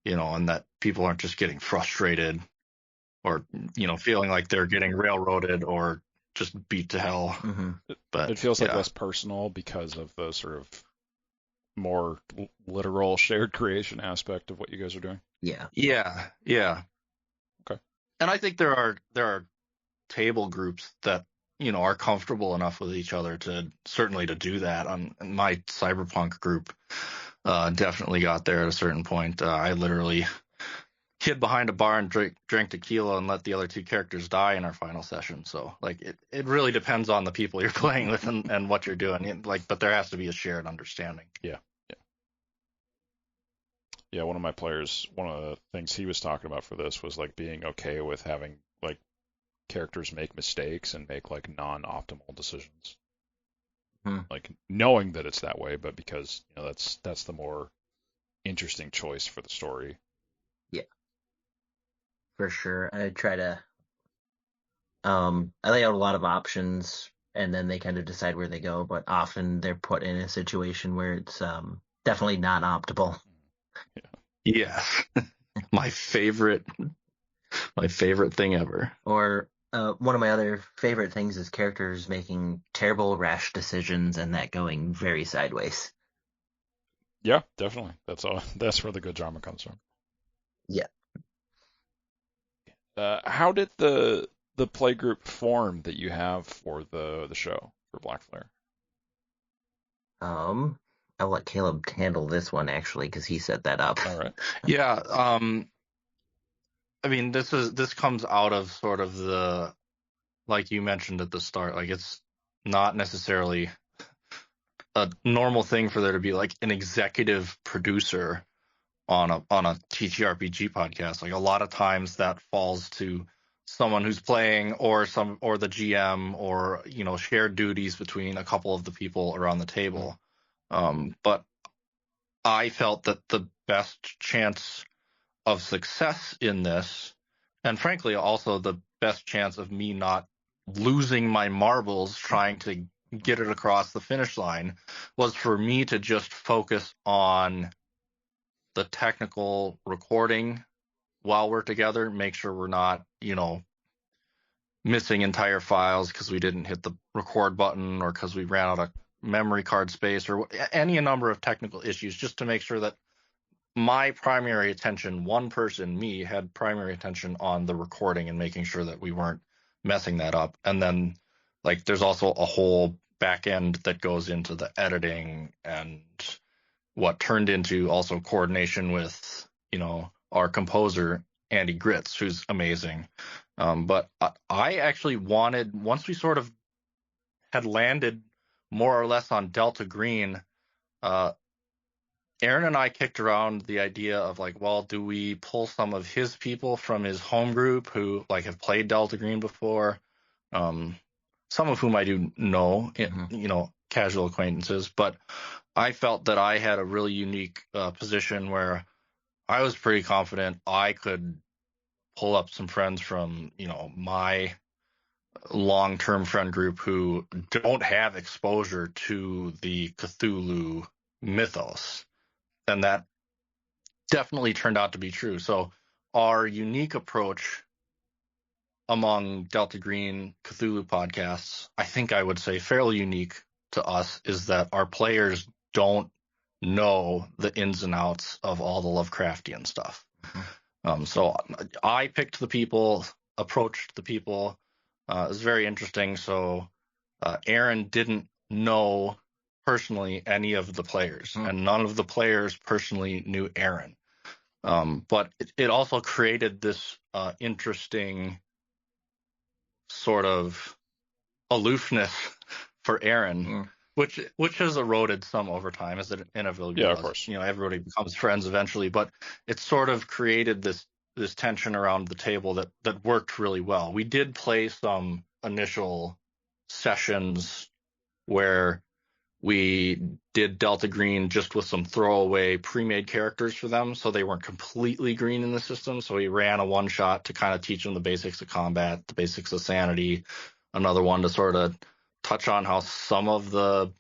and that people aren't just getting frustrated or feeling like they're getting railroaded or just beat to hell. But it feels like less personal because of the sort of more literal shared creation aspect of what you guys are doing. Yeah. Okay. And I think there are table groups that are comfortable enough with each other to do that. On my cyberpunk group, definitely got there at a certain point. I literally hid behind a bar and drank tequila and let the other two characters die in our final session. So like it really depends on the people you're playing with and what you're doing. But there has to be a shared understanding. Yeah, one of my players, one of the things he was talking about for this was like being okay with having like characters make mistakes and make like non-optimal decisions. Like knowing that it's that way, but because that's the more interesting choice for the story. Yeah, for sure. I try to I lay out a lot of options, and then they kind of decide where they go. But often they're put in a situation where it's definitely not optimal. Yeah, my favorite thing ever. Or one of my other favorite things is characters making terrible, rash decisions and that going very sideways. Yeah, definitely. That's where the good drama comes from. Yeah. How did the play group form that you have for the show for Black Flare? I'll let Caleb handle this one actually because he set that up. All right. Yeah. I mean, this comes out of sort of the, like you mentioned at the start, like it's not necessarily a normal thing for there to be like an executive producer on a TTRPG podcast. Like a lot of times that falls to someone who's playing or the GM or shared duties between a couple of the people around the table. But I felt that the best chance of success in this, and frankly also the best chance of me not losing my marbles trying to get it across the finish line, was for me to just focus on the technical recording while we're together, make sure we're not missing entire files because we didn't hit the record button or because we ran out of memory card space or any number of technical issues, just to make sure that my primary attention, one person, me, had primary attention on the recording and making sure that we weren't messing that up. And then like there's also a whole back end that goes into the editing and what turned into also coordination with our composer Andy Gritz, who's amazing. But I actually wanted, once we sort of had landed more or less on Delta Green, Arin and I kicked around the idea of like, well, do we pull some of his people from his home group who like have played Delta Green before, some of whom I do know, casual acquaintances, but I felt that I had a really unique position where I was pretty confident I could pull up some friends from, my long-term friend group who don't have exposure to the Cthulhu mythos. And that definitely turned out to be true. So our unique approach among Delta Green Cthulhu podcasts, I think I would say fairly unique to us, is that our players don't know the ins and outs of all the Lovecraftian stuff. So I picked the people, approached the people. It was very interesting. So Arin didn't know personally any of the players, and none of the players personally knew Arin. But it also created this interesting sort of aloofness for Arin, which has eroded some over time, as it inevitably does. Yeah, of course. Everybody becomes friends eventually, but it sort of created this tension around the table that worked really well. We did play some initial sessions where we did Delta Green just with some throwaway pre-made characters for them, so they weren't completely green in the system. So we ran a one-shot to kind of teach them the basics of combat, the basics of sanity, another one to sort of touch on how some of the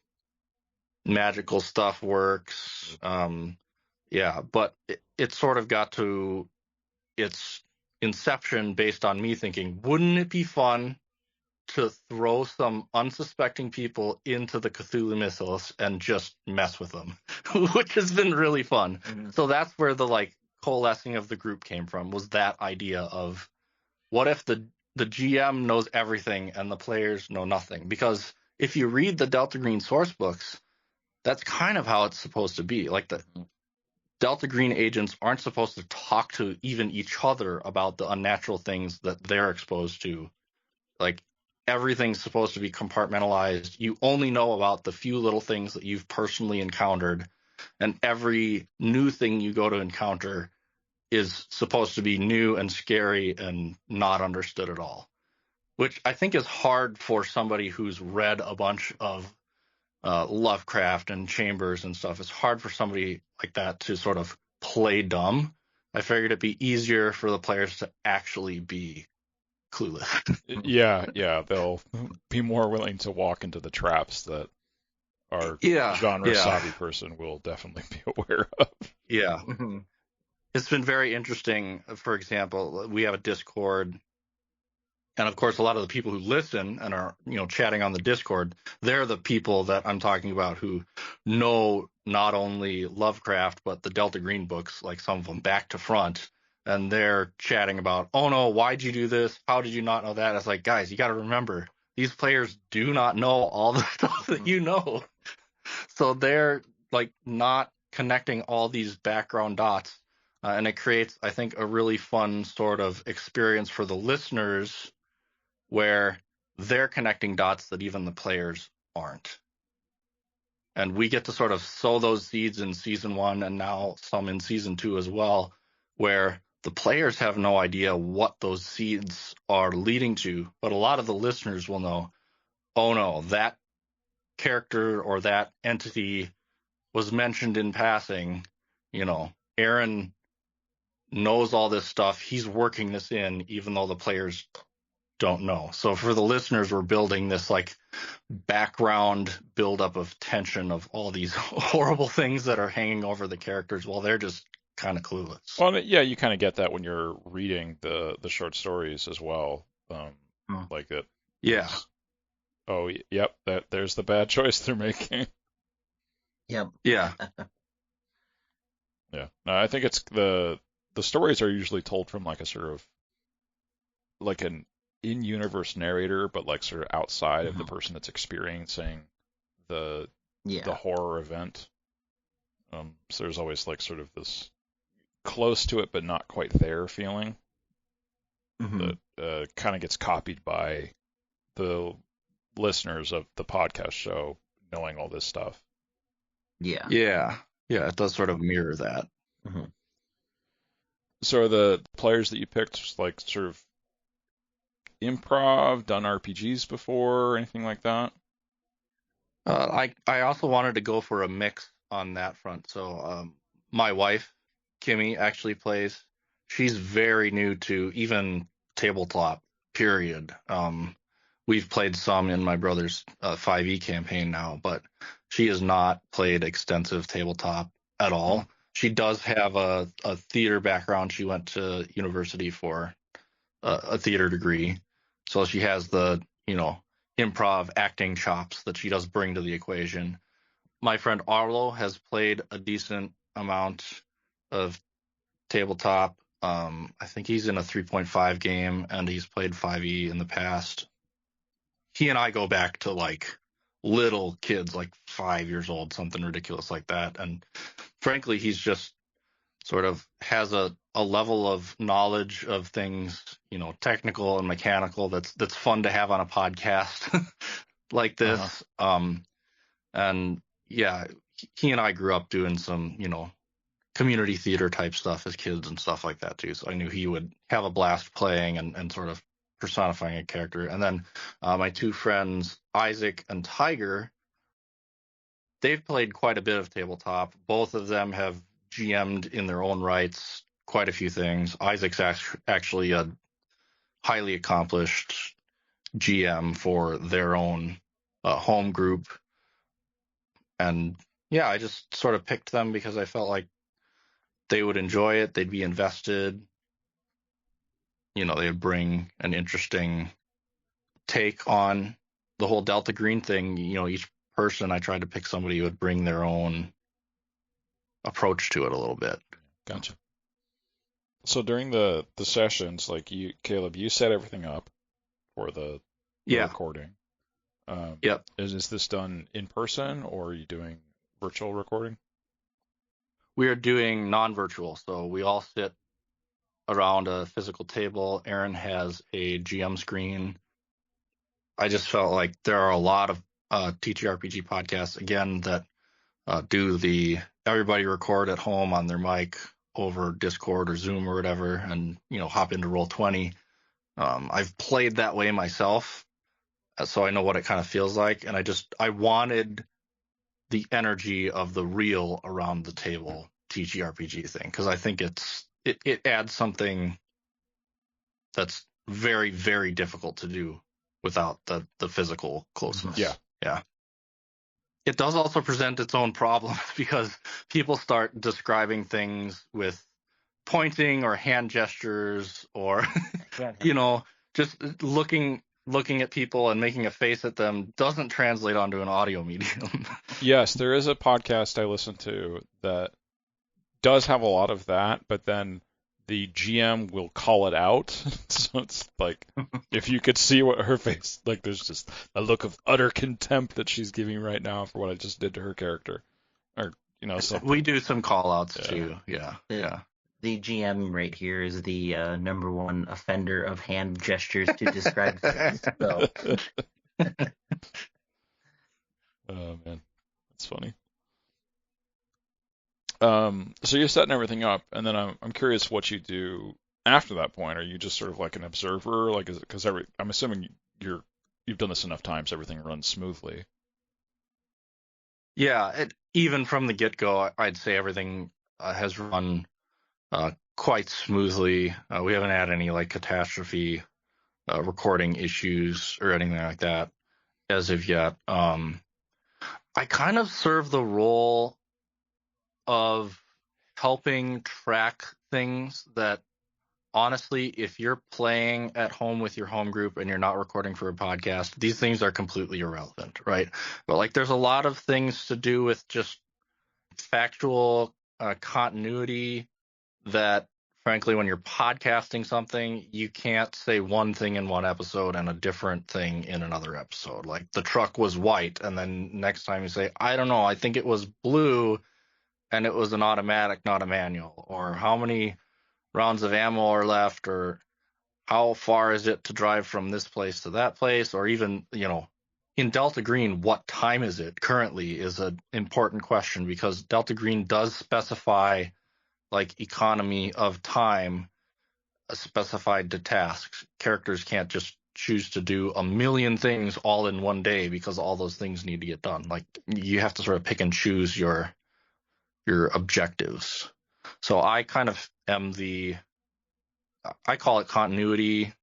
magical stuff works. But it sort of got to its inception based on me thinking, wouldn't it be fun to throw some unsuspecting people into the Cthulhu mythos and just mess with them, which has been really fun. So that's where the coalescing of the group came from, was that idea of what if the GM knows everything and the players know nothing? Because if you read the Delta Green source books, that's kind of how it's supposed to be. Like, the Delta Green agents aren't supposed to talk to even each other about the unnatural things that they're exposed to. Like, everything's supposed to be compartmentalized. You only know about the few little things that you've personally encountered, and every new thing you go to encounter is supposed to be new and scary and not understood at all, which I think is hard for somebody who's read a bunch of Lovecraft and Chambers and stuff. It's hard for somebody like that to sort of play dumb. I figured it'd be easier for the players to actually be clueless. Yeah, they'll be more willing to walk into the traps that our genre savvy person will definitely be aware of. Yeah. It's been very interesting. For example, we have a Discord, and of course, a lot of the people who listen and are, chatting on the Discord, they're the people that I'm talking about who know not only Lovecraft, but the Delta Green books, like some of them back to front. And they're chatting about, oh no, why'd you do this? How did you not know that? It's like, guys, you got to remember, these players do not know all the stuff that you know. So they're not connecting all these background dots. And it creates, I think, a really fun sort of experience for the listeners where they're connecting dots that even the players aren't. And we get to sort of sow those seeds in season 1 and now some in season 2 as well, where the players have no idea what those seeds are leading to. But a lot of the listeners will know, oh no, that character or that entity was mentioned in passing. Arin knows all this stuff. He's working this in, even though the players don't know. So for the listeners, we're building this background buildup of tension of all these horrible things that are hanging over the characters while they're just kind of clueless. Well, yeah, you kind of get that when you're reading the short stories as well. Like it. Yeah. Oh, yep. There's the bad choice they're making. Yep. Yeah. Yeah. No, I think it's the stories are usually told from a sort of an in-universe narrator, but sort of outside of the person that's experiencing the horror event. So there's always sort of this close to it but not quite there feeling that kind of gets copied by the listeners of the podcast show knowing all this stuff. Yeah, it does sort of mirror that. So are the players that you picked sort of improv, done RPGs before, anything like that? I also wanted to go for a mix on that front. So my wife, Kimmy, actually plays. She's very new to even tabletop, period. We've played some in my brother's 5e campaign now, but she has not played extensive tabletop at all. She does have a theater background. She went to university for a theater degree. So she has the, improv acting chops that she does bring to the equation. My friend Arlo has played a decent amount of tabletop. I think he's in a 3.5 game, and he's played 5e in the past. He and I go back to like little kids, like 5 years old, something ridiculous like that. And frankly, he's just sort of has a level of knowledge of things, technical and mechanical that's fun to have on a podcast like this. And yeah, he and I grew up doing some, community theater type stuff as kids and stuff like that too. So I knew he would have a blast playing and sort of personifying a character. And then my two friends, Isaac and Tiger, they've played quite a bit of tabletop. Both of them have GM'd in their own rights quite a few things. Isaac's actually a highly accomplished GM for their own home group. And yeah, I just sort of picked them because I felt like they would enjoy it. They'd be invested. They would bring an interesting take on the whole Delta Green thing. Each person, I tried to pick somebody who would bring their own approach to it a little bit. Gotcha. So during the sessions, like Caleb, you set everything up for the recording. Yep. Is this done in person, or are you doing virtual recording? We are doing non-virtual, so we all sit around a physical table. Arin has a GM screen. I just felt like there are a lot of TTRPG podcasts, again, that do the everybody record at home on their mic over Discord or Zoom or whatever, and hop into Roll20. I've played that way myself, so I know what it kind of feels like, and I wanted the energy of the real around the table TTRPG thing, because I think it adds something that's very, very difficult to do without the physical closeness. Yeah. It does also present its own problems because people start describing things with pointing or hand gestures or, just looking at people and making a face at them doesn't translate onto an audio medium. Yes, there is a podcast I listen to that does have a lot of that, but then the GM will call it out. So it's like, if you could see what her face, like there's just a look of utter contempt that she's giving right now for what I just did to her character. Or, something. We do some call outs too. Yeah. The GM right here is the number one offender of hand gestures to describe things. So. Oh man, that's funny. So you're setting everything up, and then I'm curious what you do after that point. Are you just sort of like an observer? Like, is it because I'm assuming you've done this enough times, everything runs smoothly. Yeah, even from the get-go, I'd say everything has run quite smoothly. We haven't had any like catastrophe recording issues or anything like that as of yet. I kind of serve the role of helping track things that, honestly, if you're playing at home with your home group and you're not recording for a podcast, these things are completely irrelevant, right? But like, there's a lot of things to do with just factual continuity that, frankly, when you're podcasting something, you can't say one thing in one episode and a different thing in another episode. Like, the truck was white, and then next time you say, I don't know, I think it was blue, and it was an automatic, not a manual. Or how many rounds of ammo are left, or how far is it to drive from this place to that place, or even, in Delta Green, what time is it currently is an important question, because Delta Green does specify like economy of time specified to tasks. Characters can't just choose to do a million things all in one day because all those things need to get done. Like you have to sort of pick and choose your objectives. So I kind of am I call it continuity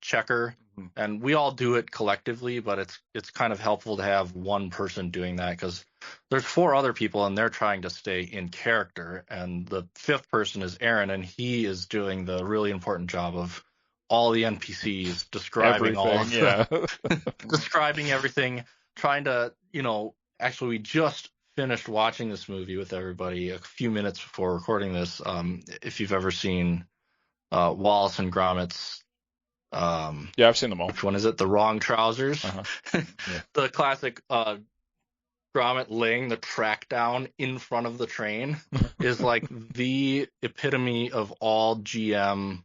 checker, and we all do it collectively, but it's kind of helpful to have one person doing that because there's 4 other people and they're trying to stay in character, and the 5th person is Arin, and he is doing the really important job of all the NPCs, describing describing everything, trying to, actually we just finished watching this movie with everybody a few minutes before recording this. If you've ever seen Wallace and Gromit's, Yeah, I've seen them all. which one is it? The Wrong Trousers. Yeah. The classic Gromit laying the track down in front of the train is like the epitome of all GM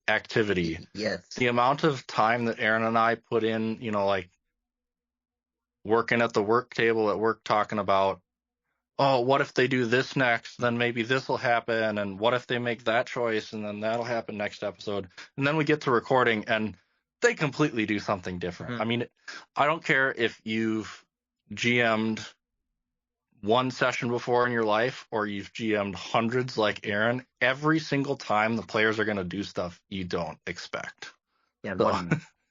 activity. Yes. The amount of time that Arin and I put in, like working at the work table at work, talking about, oh, what if they do this next? Then maybe this will happen. And what if they make that choice? And then that'll happen next episode. And then we get to recording and they completely do something different. I mean, I don't care if you've GM'd one session before in your life or you've GM'd hundreds like Arin. Every single time the players are going to do stuff you don't expect. Yeah,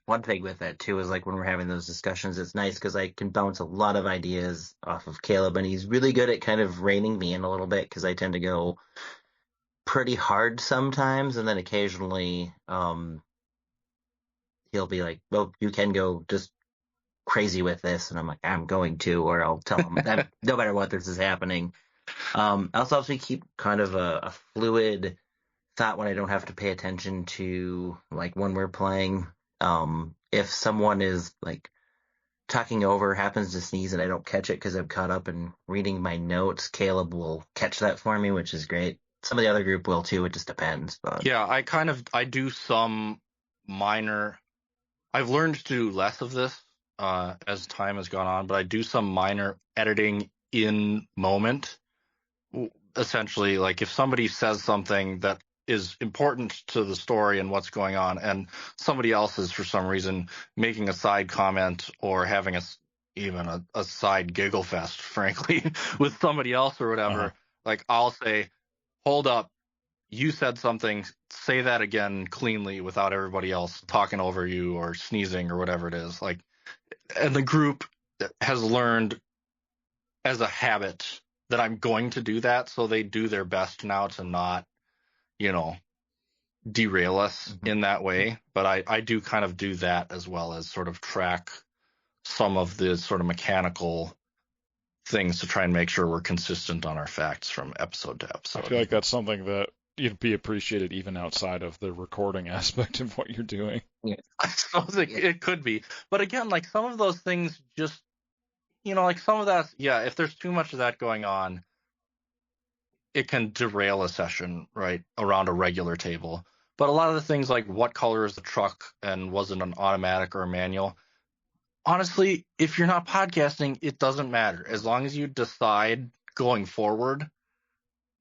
one thing with that too is like when we're having those discussions, it's nice because I can bounce a lot of ideas off of Caleb, and he's really good at kind of reining me in a little bit because I tend to go pretty hard sometimes, and then occasionally he'll be like, "Well, you can go just crazy with this," and I'm like, "I'm going to," or I'll tell him that no matter what, this is happening. Also helps me keep kind of a fluid thought when I don't have to pay attention to like when we're playing. If someone is like talking over, happens to sneeze and I don't catch it because I'm caught up in reading my notes, Caleb will catch that for me, which is great. Some of the other group will too. It just depends. But yeah, I do some minor. I've learned to do less of this as time has gone on, but I do some minor editing in moment. Essentially, like if somebody says something that is important to the story and what's going on, and somebody else is for some reason making a side comment or having even a side giggle fest, frankly, with somebody else or whatever, like I'll say, hold up, you said something, say that again cleanly without everybody else talking over you or sneezing or whatever it is. Like, and the group has learned as a habit that I'm going to do that, so they do their best now to not, derail us in that way. But I do kind of do that as well as sort of track some of the sort of mechanical things to try and make sure we're consistent on our facts from episode to episode. I feel like that's something that you'd be appreciated even outside of the recording aspect of what you're doing. yeah. I suppose it could be. But again, like some of those things just, like some of that, yeah, if there's too much of that going on, it can derail a session, right, around a regular table. But a lot of the things like what color is the truck and was it an automatic or a manual? Honestly, if you're not podcasting, it doesn't matter. As long as you decide going forward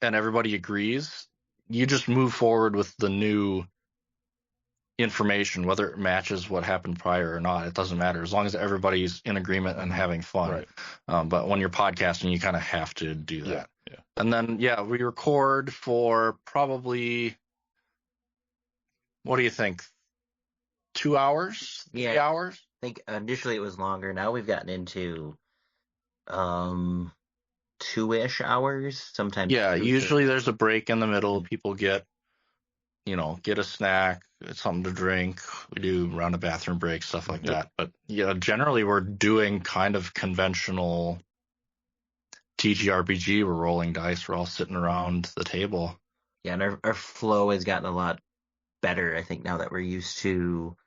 and everybody agrees, you just move forward with the new information, whether it matches what happened prior or not. It doesn't matter as long as everybody's in agreement and having fun. Right. But when you're podcasting, you kind of have to do that. Yeah. And then, we record for probably, what do you think? 2 hours? 3 hours? I think initially it was longer. Now we've gotten into 2-ish hours. Sometimes. Yeah, usually there's a break in the middle. People get a snack, something to drink. We do round a bathroom break, stuff like that. But generally we're doing kind of conventional TTRPG. We're rolling dice. We're all sitting around the table. Yeah, and our flow has gotten a lot better, I think, now that we're used to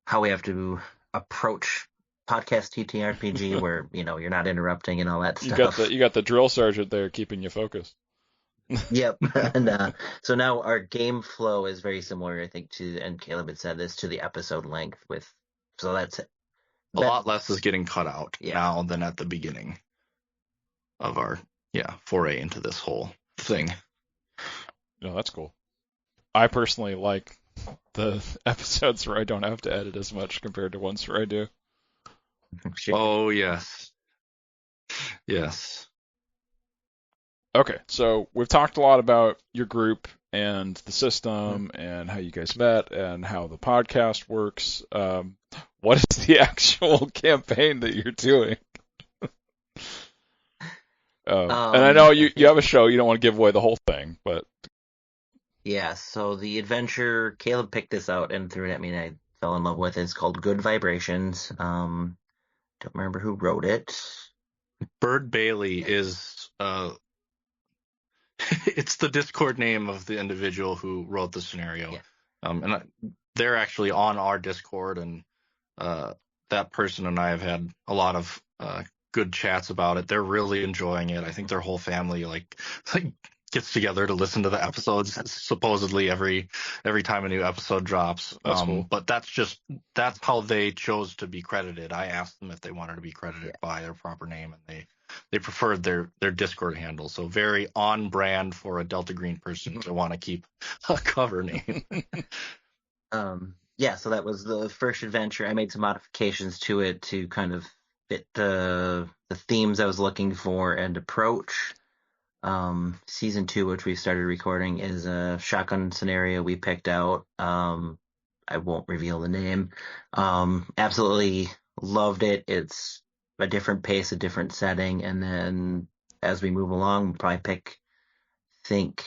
how we have to approach podcast TTRPG where, you're not interrupting and all that stuff. You got the drill sergeant there keeping you focused. Yep. And so now our game flow is very similar, I think, and Caleb had said this, to the episode length so that's it. A lot less is getting cut out now than at the beginning of our foray into this whole thing. No, that's cool. I personally like the episodes where I don't have to edit as much compared to ones where I do. Oh, yes. Yes. Okay, so we've talked a lot about your group and the system and how you guys met and how the podcast works. What is the actual campaign that you're doing? And I know you have a show. You don't want to give away the whole thing, but Yeah, so the adventure, Caleb picked this out and threw it at me, and I fell in love with it. It's called Good Vibrations. Don't remember who wrote it. Bird Bailey is it's the Discord name of the individual who wrote the scenario. Yeah. They're actually on our Discord, and that person and I have had a lot of good chats about it. They're really enjoying it. I think their whole family like gets together to listen to the episodes supposedly every time a new episode drops. That's cool. But that's how they chose to be credited. I asked them if they wanted to be credited by their proper name, and they preferred their Discord handle. So very on brand for a Delta Green person to want to keep a cover name. Yeah, so that was the first adventure. I made some modifications to it to kind of fit the themes I was looking for and approach. Season 2, which we started recording, is a shotgun scenario we picked out. I won't reveal the name. Absolutely loved it. It's a different pace, a different setting, and then as we move along, we'll probably pick, I think,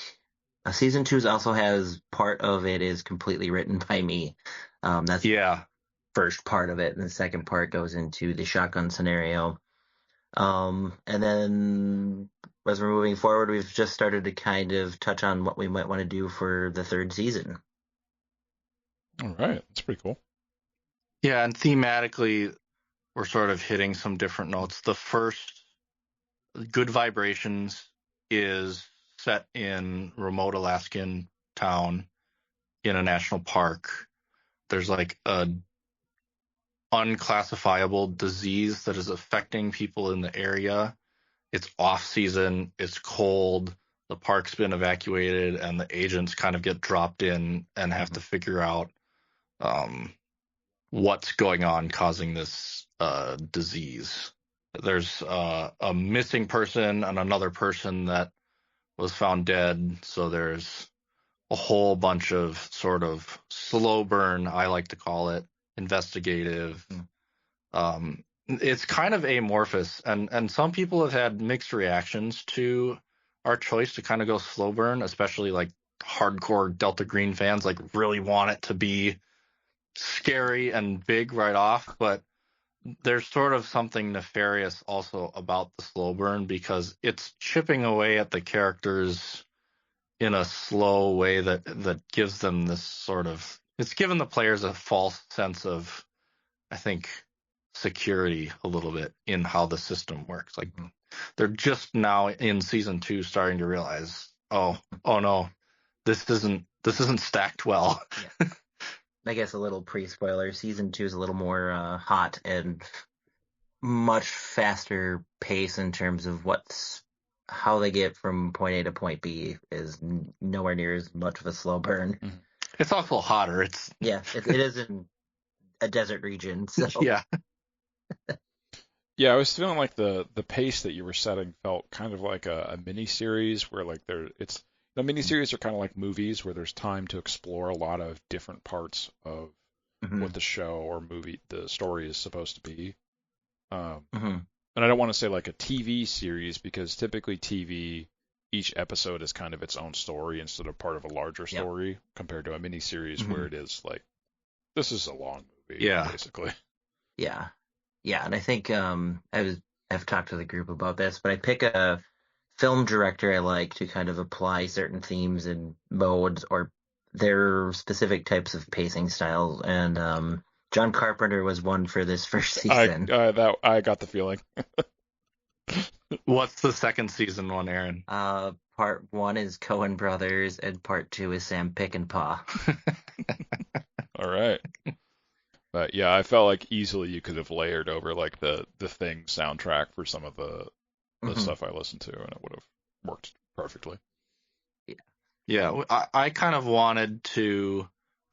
Season 2 also has part of it is completely written by me. That's the first part of it, and the second part goes into the shotgun scenario. And then as we're moving forward, we've just started to kind of touch on what we might want to do for the third season. All right, that's pretty cool. Yeah, and thematically, we're sort of hitting some different notes. The first, Good Vibrations, is set in remote Alaskan town in a national park. There's like a unclassifiable disease that is affecting people in the area. It's off season, it's cold, the park's been evacuated, and the agents kind of get dropped in and have to figure out what's going on causing this disease. There's a missing person and another person that was found dead, so there's a whole bunch of sort of slow burn, I like to call it, investigative. It's kind of amorphous, and some people have had mixed reactions to our choice to kind of go slow burn, especially like hardcore Delta Green fans like really want it to be scary and big right off, but there's sort of something nefarious also about the slow burn because it's chipping away at the characters in a slow way that gives them this sort of, it's given the players a false sense of, I think, security a little bit in how the system works. Like they're just now in season 2 starting to realize, oh no, this isn't stacked well. Yeah. I guess a little pre-spoiler. Season 2 is a little more hot and much faster pace in terms of how they get from point A to point B is nowhere near as much of a slow burn. It's also hotter. It is in a desert region. So. Yeah. Yeah, I was feeling like the pace that you were setting felt kind of like a mini series where like the miniseries are kind of like movies where there's time to explore a lot of different parts of what the show or movie, the story is supposed to be. And I don't want to say like a TV series because typically TV, each episode is kind of its own story instead of part of a larger story compared to a miniseries where it is like, this is a long movie, basically. Yeah. Yeah, and I think I've talked to the group about this, but I pick a film director I like to kind of apply certain themes and modes or their specific types of pacing styles. And John Carpenter was one for this first season. I got the feeling. What's the second season one, Aaron? Part 1 is Coen Brothers, and Part 2 is Sam Peckinpah. All right. But yeah, I felt like easily you could have layered over like the Thing soundtrack for some of the stuff I listened to, and it would have worked perfectly. Yeah, I kind of wanted to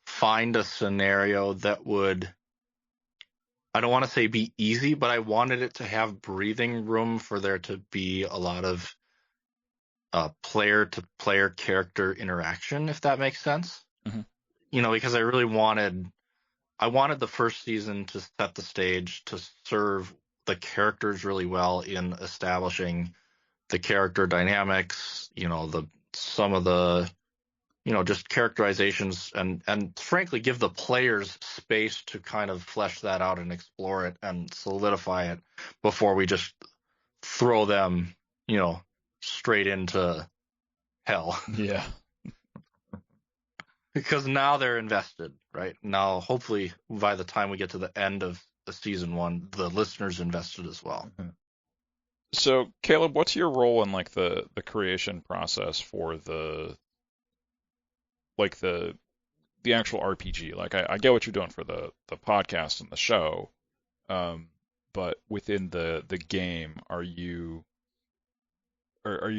find a scenario that would, I don't want to say be easy, but I wanted it to have breathing room for there to be a lot of player-to-player character interaction, if that makes sense. Mhm. Because I really wanted the first season to set the stage to serve the characters really well in establishing the character dynamics, some of the just characterizations and frankly give the players space to kind of flesh that out and explore it and solidify it before we just throw them, straight into hell. Yeah. Because now they're invested, right? Now, hopefully, by the time we get to the end of the season 1, the listeners invested as well. Mm-hmm. So, Caleb, what's your role in like the creation process for the actual RPG? Like, I get what you're doing for the podcast and the show, but within the game, are you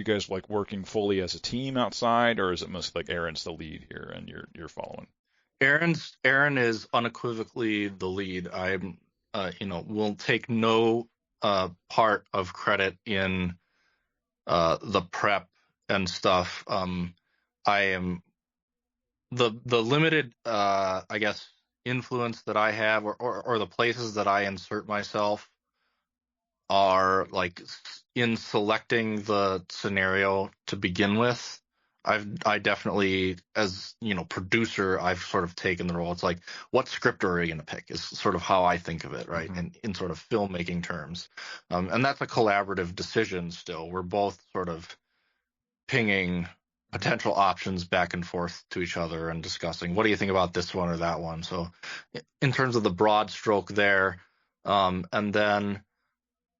guys like working fully as a team outside, or is it mostly like Arin's the lead here and you're following? Arin is unequivocally the lead. I'm, will take no part of credit in the prep and stuff. I am the limited, I guess, influence that I have, or the places that I insert myself are like in selecting the scenario to begin with. I definitely, as producer, I've sort of taken the role. It's like, what script are we going to pick is sort of how I think of it, right? Mm-hmm. And in sort of filmmaking terms, and that's a collaborative decision. Still, we're both sort of pinging potential options back and forth to each other and discussing, what do you think about this one or that one? So, in terms of the broad stroke there, and then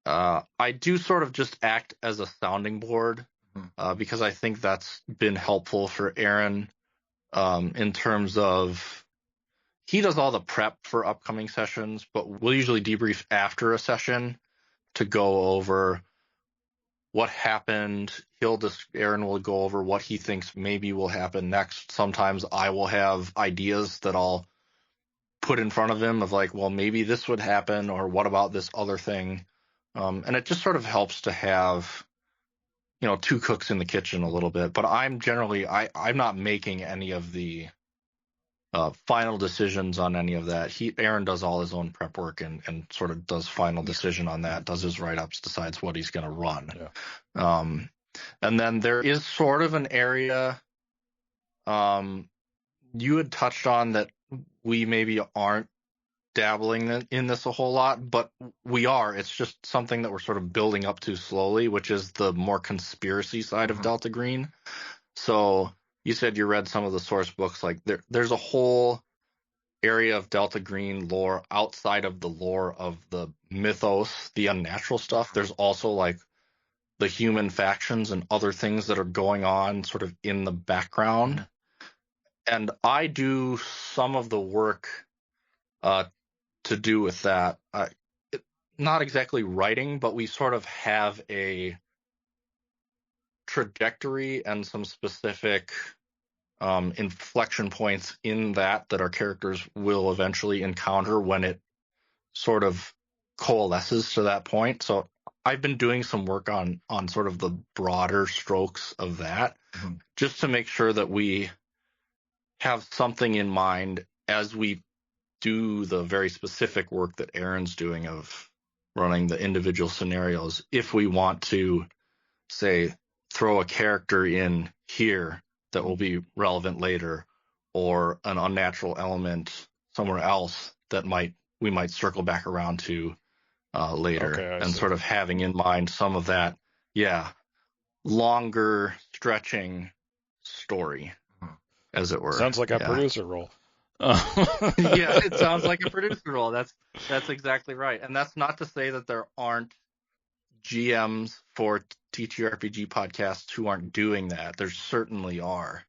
I do sort of just act as a sounding board. Because I think that's been helpful for Arin in terms of he does all the prep for upcoming sessions, but we'll usually debrief after a session to go over what happened. Arin will go over what he thinks maybe will happen next. Sometimes I will have ideas that I'll put in front of him of like, well, maybe this would happen, or what about this other thing? And it just sort of helps to have two cooks in the kitchen a little bit, but I'm not making any of the final decisions on any of that. Arin does all his own prep work and sort of does final decision on that, does his write-ups, decides what he's going to run. Yeah. And then there is sort of an area you had touched on that we maybe aren't dabbling in this a whole lot, but we are. It's just something that we're sort of building up to slowly, which is the more conspiracy side of Delta Green. So you said you read some of the source books. Like there's a whole area of Delta Green lore outside of the lore of the mythos, the unnatural stuff. There's also like the human factions and other things that are going on sort of in the background. And I do some of the work to do with that. Not exactly writing, but we sort of have a trajectory and some specific inflection points in that our characters will eventually encounter when it sort of coalesces to that point. So I've been doing some work on sort of the broader strokes of that, just to make sure that we have something in mind as we do the very specific work that Arin's doing of running the individual scenarios. If we want to, say, throw a character in here that will be relevant later, or an unnatural element somewhere else that we might circle back around to later, Okay, and sort of having in mind some of that, longer stretching story, as it were. Sounds like a producer role. Yeah, it sounds like a producer role. That's exactly right. And that's not to say that there aren't GMs for TTRPG podcasts who aren't doing that. There certainly are.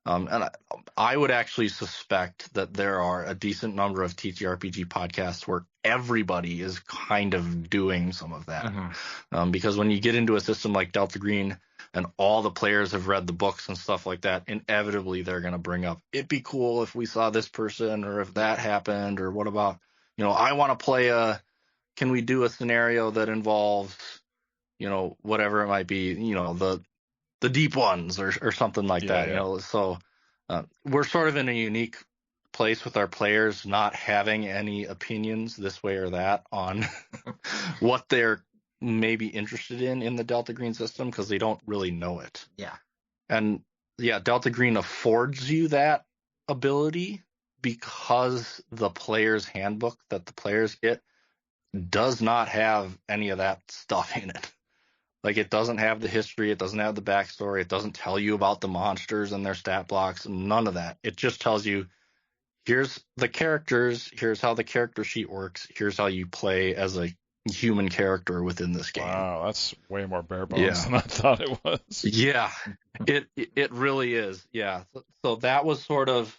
And I would actually suspect that there are a decent number of TTRPG podcasts where everybody is kind of doing some of that. Because when you get into a system like Delta Green, and all the players have read the books and stuff like that, inevitably they're going to bring up, it'd be cool if we saw this person, or if that happened, or what about, I want to play can we do a scenario that involves, whatever it might be, the deep ones, or something like that, So we're sort of in a unique place with our players not having any opinions this way or that on what they're maybe interested in the Delta Green system, because they don't really know it. Yeah. And yeah, Delta Green affords you that ability because the player's handbook that the players get does not have any of that stuff in it. Like, it doesn't have the history, it doesn't have the backstory, it doesn't tell you about the monsters and their stat blocks, none of that. It just tells you, here's the characters, here's how the character sheet works, here's how you play as a human character within this game. Wow, that's way more bare bones than I thought it was. Yeah, it really is. Yeah. So that was sort of,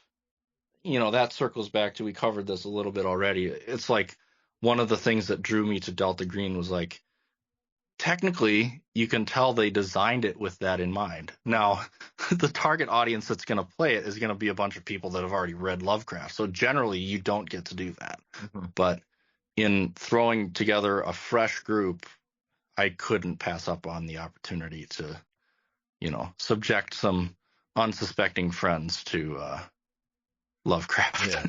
that circles back to, we covered this a little bit already. It's like one of the things that drew me to Delta Green was like, technically, you can tell they designed it with that in mind. Now, the target audience that's going to play it is going to be a bunch of people that have already read Lovecraft. So generally, you don't get to do that. Mm-hmm. But in throwing together a fresh group, I couldn't pass up on the opportunity to, subject some unsuspecting friends to Lovecraft. Yeah.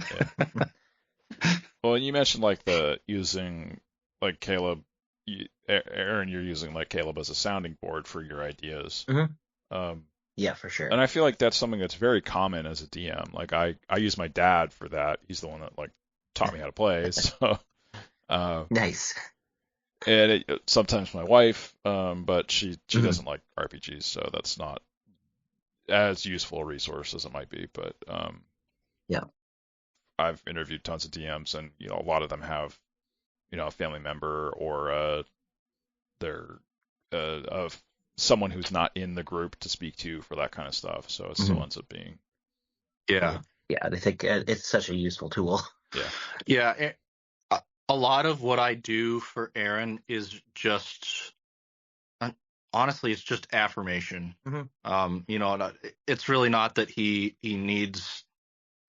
Well, you mentioned like using like Caleb. Aaron, you're using like Caleb as a sounding board for your ideas. Mm-hmm. Yeah, for sure. And I feel like that's something that's very common as a DM. Like I use my dad for that. He's the one that like taught me how to play. So nice. And sometimes my wife, but she doesn't like RPGs, so that's not as useful a resource as it might be. But yeah, I've interviewed tons of DMs, and a lot of them have a family member or they're of someone who's not in the group to speak to for that kind of stuff. So it still ends up being. Yeah. Yeah, I think it's such a useful tool. Yeah. Yeah. A lot of what I do for Aaron is just, honestly, it's just affirmation. Mm-hmm. It's really not that he needs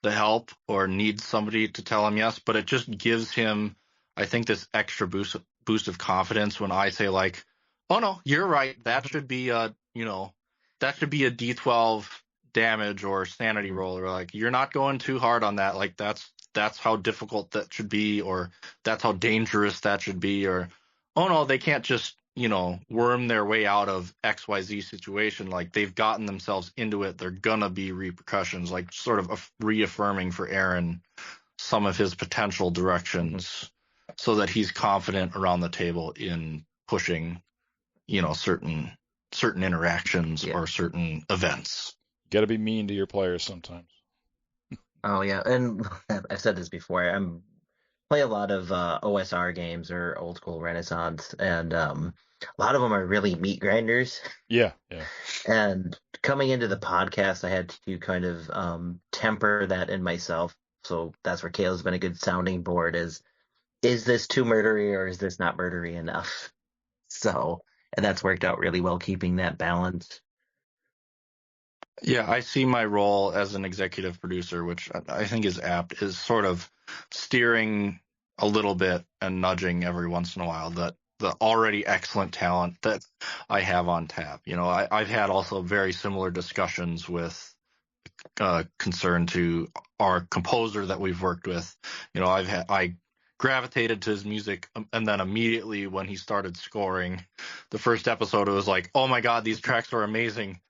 the help or needs somebody to tell him yes, but it just gives him, I think, this extra boost of confidence when I say like, oh no, you're right. That should be a D12 damage or sanity roll, or like, you're not going too hard on that. Like that's how difficult that should be, or that's how dangerous that should be, or oh no, they can't just, worm their way out of XYZ situation. Like, they've gotten themselves into it. They're gonna be repercussions, like sort of reaffirming for Aaron some of his potential directions so that he's confident around the table in pushing, certain interactions or certain events. You got to be mean to your players sometimes. Oh yeah, and I've said this before. Play a lot of OSR games or old school Renaissance, and a lot of them are really meat grinders. Yeah. And coming into the podcast, I had to kind of temper that in myself. So that's where Caleb's been a good sounding board. Is this too murdery, or is this not murdery enough? So, and that's worked out really well, keeping that balance. Yeah, I see my role as an executive producer, which I think is apt, is sort of steering a little bit and nudging every once in a while that the already excellent talent that I have on tap. I've had also very similar discussions with concern to our composer that we've worked with. I gravitated to his music, and then immediately when he started scoring the first episode, it was like, oh my God, these tracks are amazing.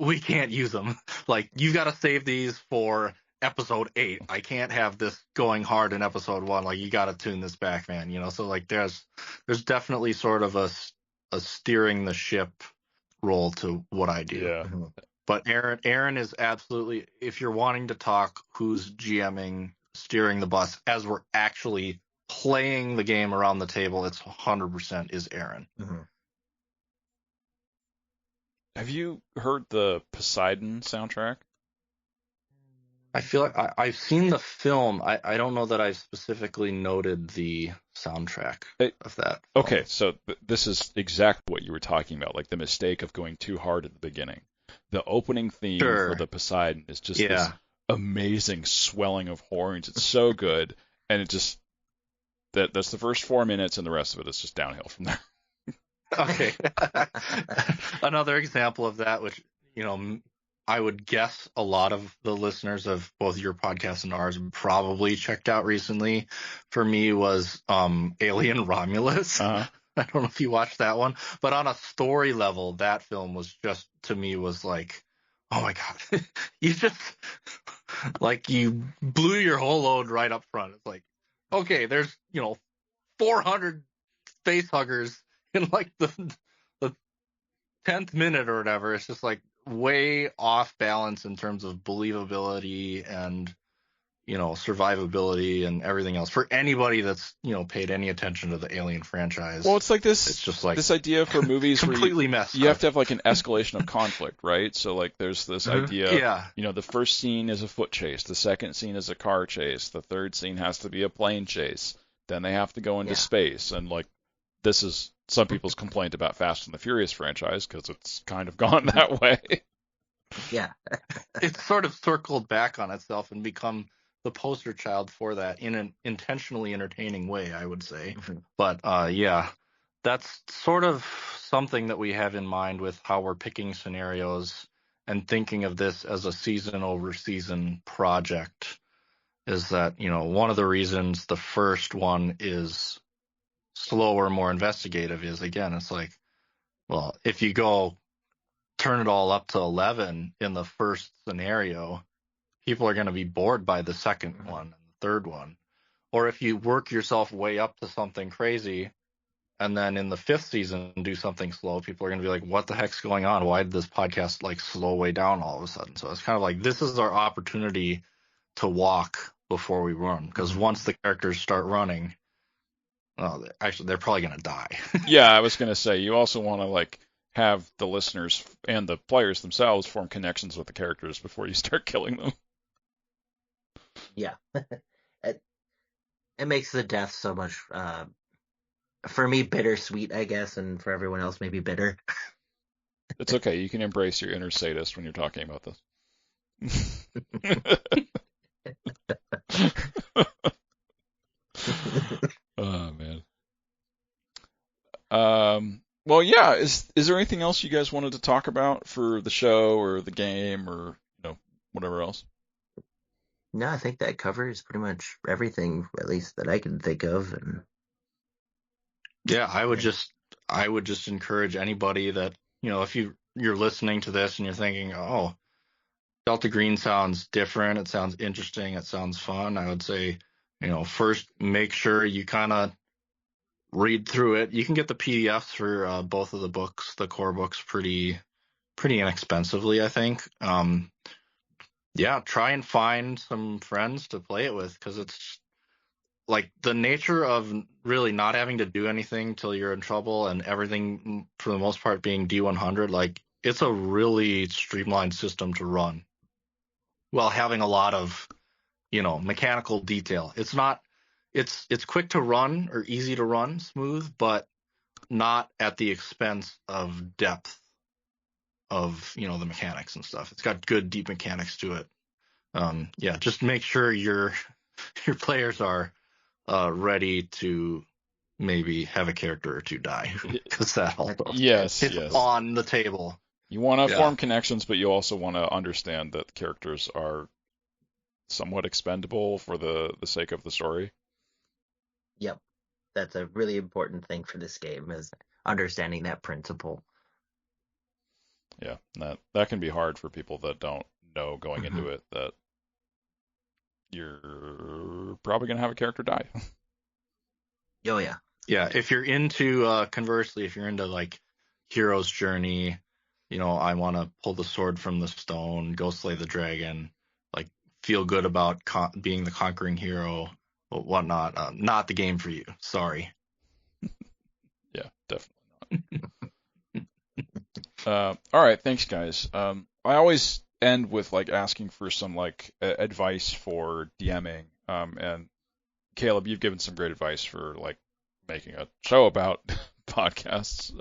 We can't use them. Like, you've got to save these for episode 8. I can't have this going hard in episode 1. Like, you got to tune this back, man. So like there's definitely sort of a steering the ship role to what I do. Yeah. But Aaron is absolutely, if you're wanting to talk who's GMing, steering the bus as we're actually playing the game around the table, it's 100% is Aaron. Mm-hmm. Have you heard the Poseidon soundtrack? I feel like I've seen the film. I don't know that I've specifically noted the soundtrack of that film. Okay, so this is exactly what you were talking about, like the mistake of going too hard at the beginning. The opening theme for Sure. the Poseidon is just this Yeah. amazing swelling of horns. It's so good, and it just that's the first 4 minutes, and the rest of it is just downhill from there. Okay. Another example of that, which, I would guess a lot of the listeners of both your podcast and ours probably checked out recently, for me was Alien Romulus. Uh-huh. I don't know if you watched that one, but on a story level, that film was just, to me, was like, oh my God, you just, like, you blew your whole load right up front. It's like, okay, there's, 400 face huggers in like the 10th minute or whatever. It's just like way off balance in terms of believability and, survivability and everything else for anybody that's, paid any attention to the Alien franchise. Well, it's like this. It's just like this idea for movies completely where messed you have up. to have like an escalation of conflict, right? So like there's this idea. Yeah. The first scene is a foot chase, the second scene is a car chase, the third scene has to be a plane chase. Then they have to go into space, and like this is some people's complaint about Fast and the Furious franchise because it's kind of gone that way. Yeah. It's sort of circled back on itself and become the poster child for that in an intentionally entertaining way, I would say. Mhm. But yeah, that's sort of something that we have in mind with how we're picking scenarios and thinking of this as a season over season project, is that, one of the reasons the first one is slower, more investigative is, again, it's like, well, if you go turn it all up to 11 in the first scenario, people are going to be bored by the second one and the third one. Or if you work yourself way up to something crazy and then in the fifth season do something slow, people are going to be like, what the heck's going on? Why did this podcast like slow way down all of a sudden? So it's kind of like, this is our opportunity to walk before we run, because once the characters start running, well, actually they're probably going to die. Yeah, I was going to say, you also want to like have the listeners and the players themselves form connections with the characters before you start killing them. Yeah. It makes the death so much, for me, bittersweet, I guess, and for everyone else, maybe bitter. It's okay. You can embrace your inner sadist when you're talking about this. Oh man. Well, yeah. Is there anything else you guys wanted to talk about for the show or the game or whatever else? No, I think that covers pretty much everything, at least that I can think of. And Yeah, I would just encourage anybody that, if you're listening to this and you're thinking, oh, Delta Green sounds different, it sounds interesting, it sounds fun, I would say, first make sure you kind of read through it. You can get the PDFs for both of the books, the core books, pretty inexpensively, I think. Yeah, try and find some friends to play it with, because it's like the nature of really not having to do anything till you're in trouble and everything for the most part being D100, like it's a really streamlined system to run while having a lot of, mechanical detail. It's quick to run or easy to run, smooth, but not at the expense of depth of, the mechanics and stuff. It's got good deep mechanics to it. Yeah, just make sure your players are ready to maybe have a character or two die, because that also Yes. on the table. You want to form connections, but you also want to understand that characters are somewhat expendable for the sake of the story. yep, that's a really important thing for this game, is understanding that principle. Yeah, that can be hard for people that don't know going into it that you're probably going to have a character die. Oh, yeah. Yeah, if you're into, conversely, if you're into like Hero's Journey, I want to pull the sword from the stone, go slay the dragon, like feel good about being the conquering hero, whatnot. Not the game for you. Sorry. Yeah, definitely not. All right, thanks, guys. I always end with like asking for some like advice for DMing. And Caleb, you've given some great advice for like making a show about podcasts,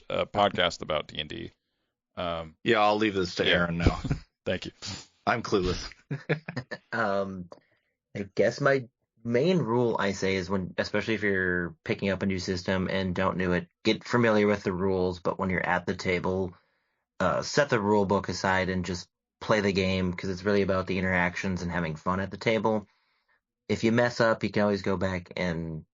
a podcast about D&D. Yeah, I'll leave this to Aaron now. Thank you. I'm clueless. I guess my main rule I say is when, especially if you're picking up a new system and don't know it, get familiar with the rules. But when you're at the table, set the rule book aside and just play the game because it's really about the interactions and having fun at the table. If you mess up, you can always go back and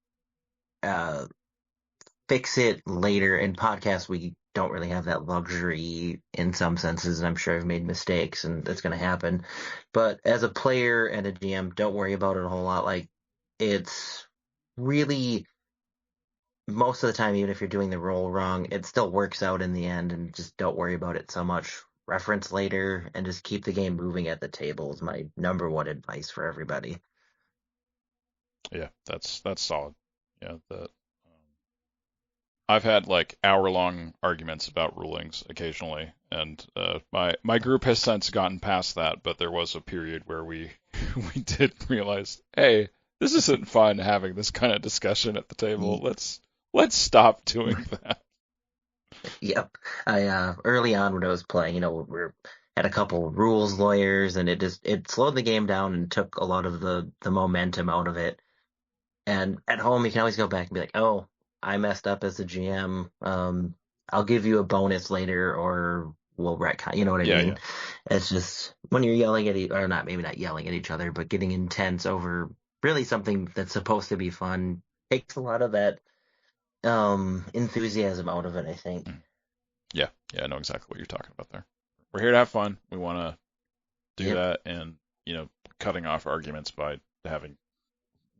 fix it later. In podcasts, we don't really have that luxury in some senses, and I'm sure I've made mistakes, and that's going to happen. But as a player and a GM, don't worry about it a whole lot. Like, it's really most of the time, even if you're doing the roll wrong, it still works out in the end, and just don't worry about it so much. Reference later, and just keep the game moving at the table is my number one advice for everybody. Yeah, that's solid. Yeah, I've had like hour-long arguments about rulings occasionally, and my group has since gotten past that. But there was a period where we we did realize, hey, this isn't fun having this kind of discussion at the table. Let's stop doing that. Yep. I early on when I was playing, we had a couple rules lawyers, and it slowed the game down and took a lot of the momentum out of it. And at home, you can always go back and be like, "Oh, I messed up as a GM. I'll give you a bonus later, or we'll retcon." You know what I mean? Yeah. It's just when you're yelling at or not, maybe not yelling at each other, but getting intense over really something that's supposed to be fun takes a lot of that enthusiasm out of it, I think. Yeah, I know exactly what you're talking about there. We're here to have fun. We want to do that, and cutting off arguments by having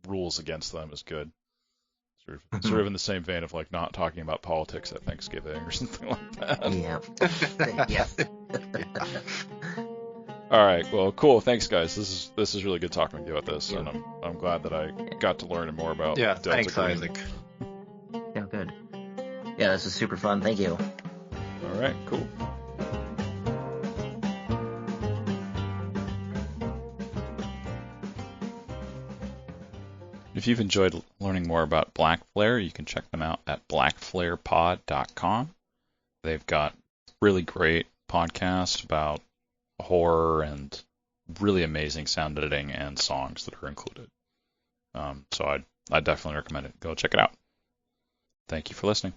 rules against them is good. Sort of in the same vein of like not talking about politics at Thanksgiving or something like that. Yeah. All right. Well, cool. Thanks, guys. This is really good talking with you about this, and I'm glad that I got to learn more about. Yeah, Delta thanks, Green. Isaac. Yeah, good. Yeah, this is super fun. Thank you. All right. Cool. If you've enjoyed learning more about Black Flare, you can check them out at blackflarepod.com. They've got really great podcasts about horror and really amazing sound editing and songs that are included. So I'd definitely recommend it. Go check it out. Thank you for listening.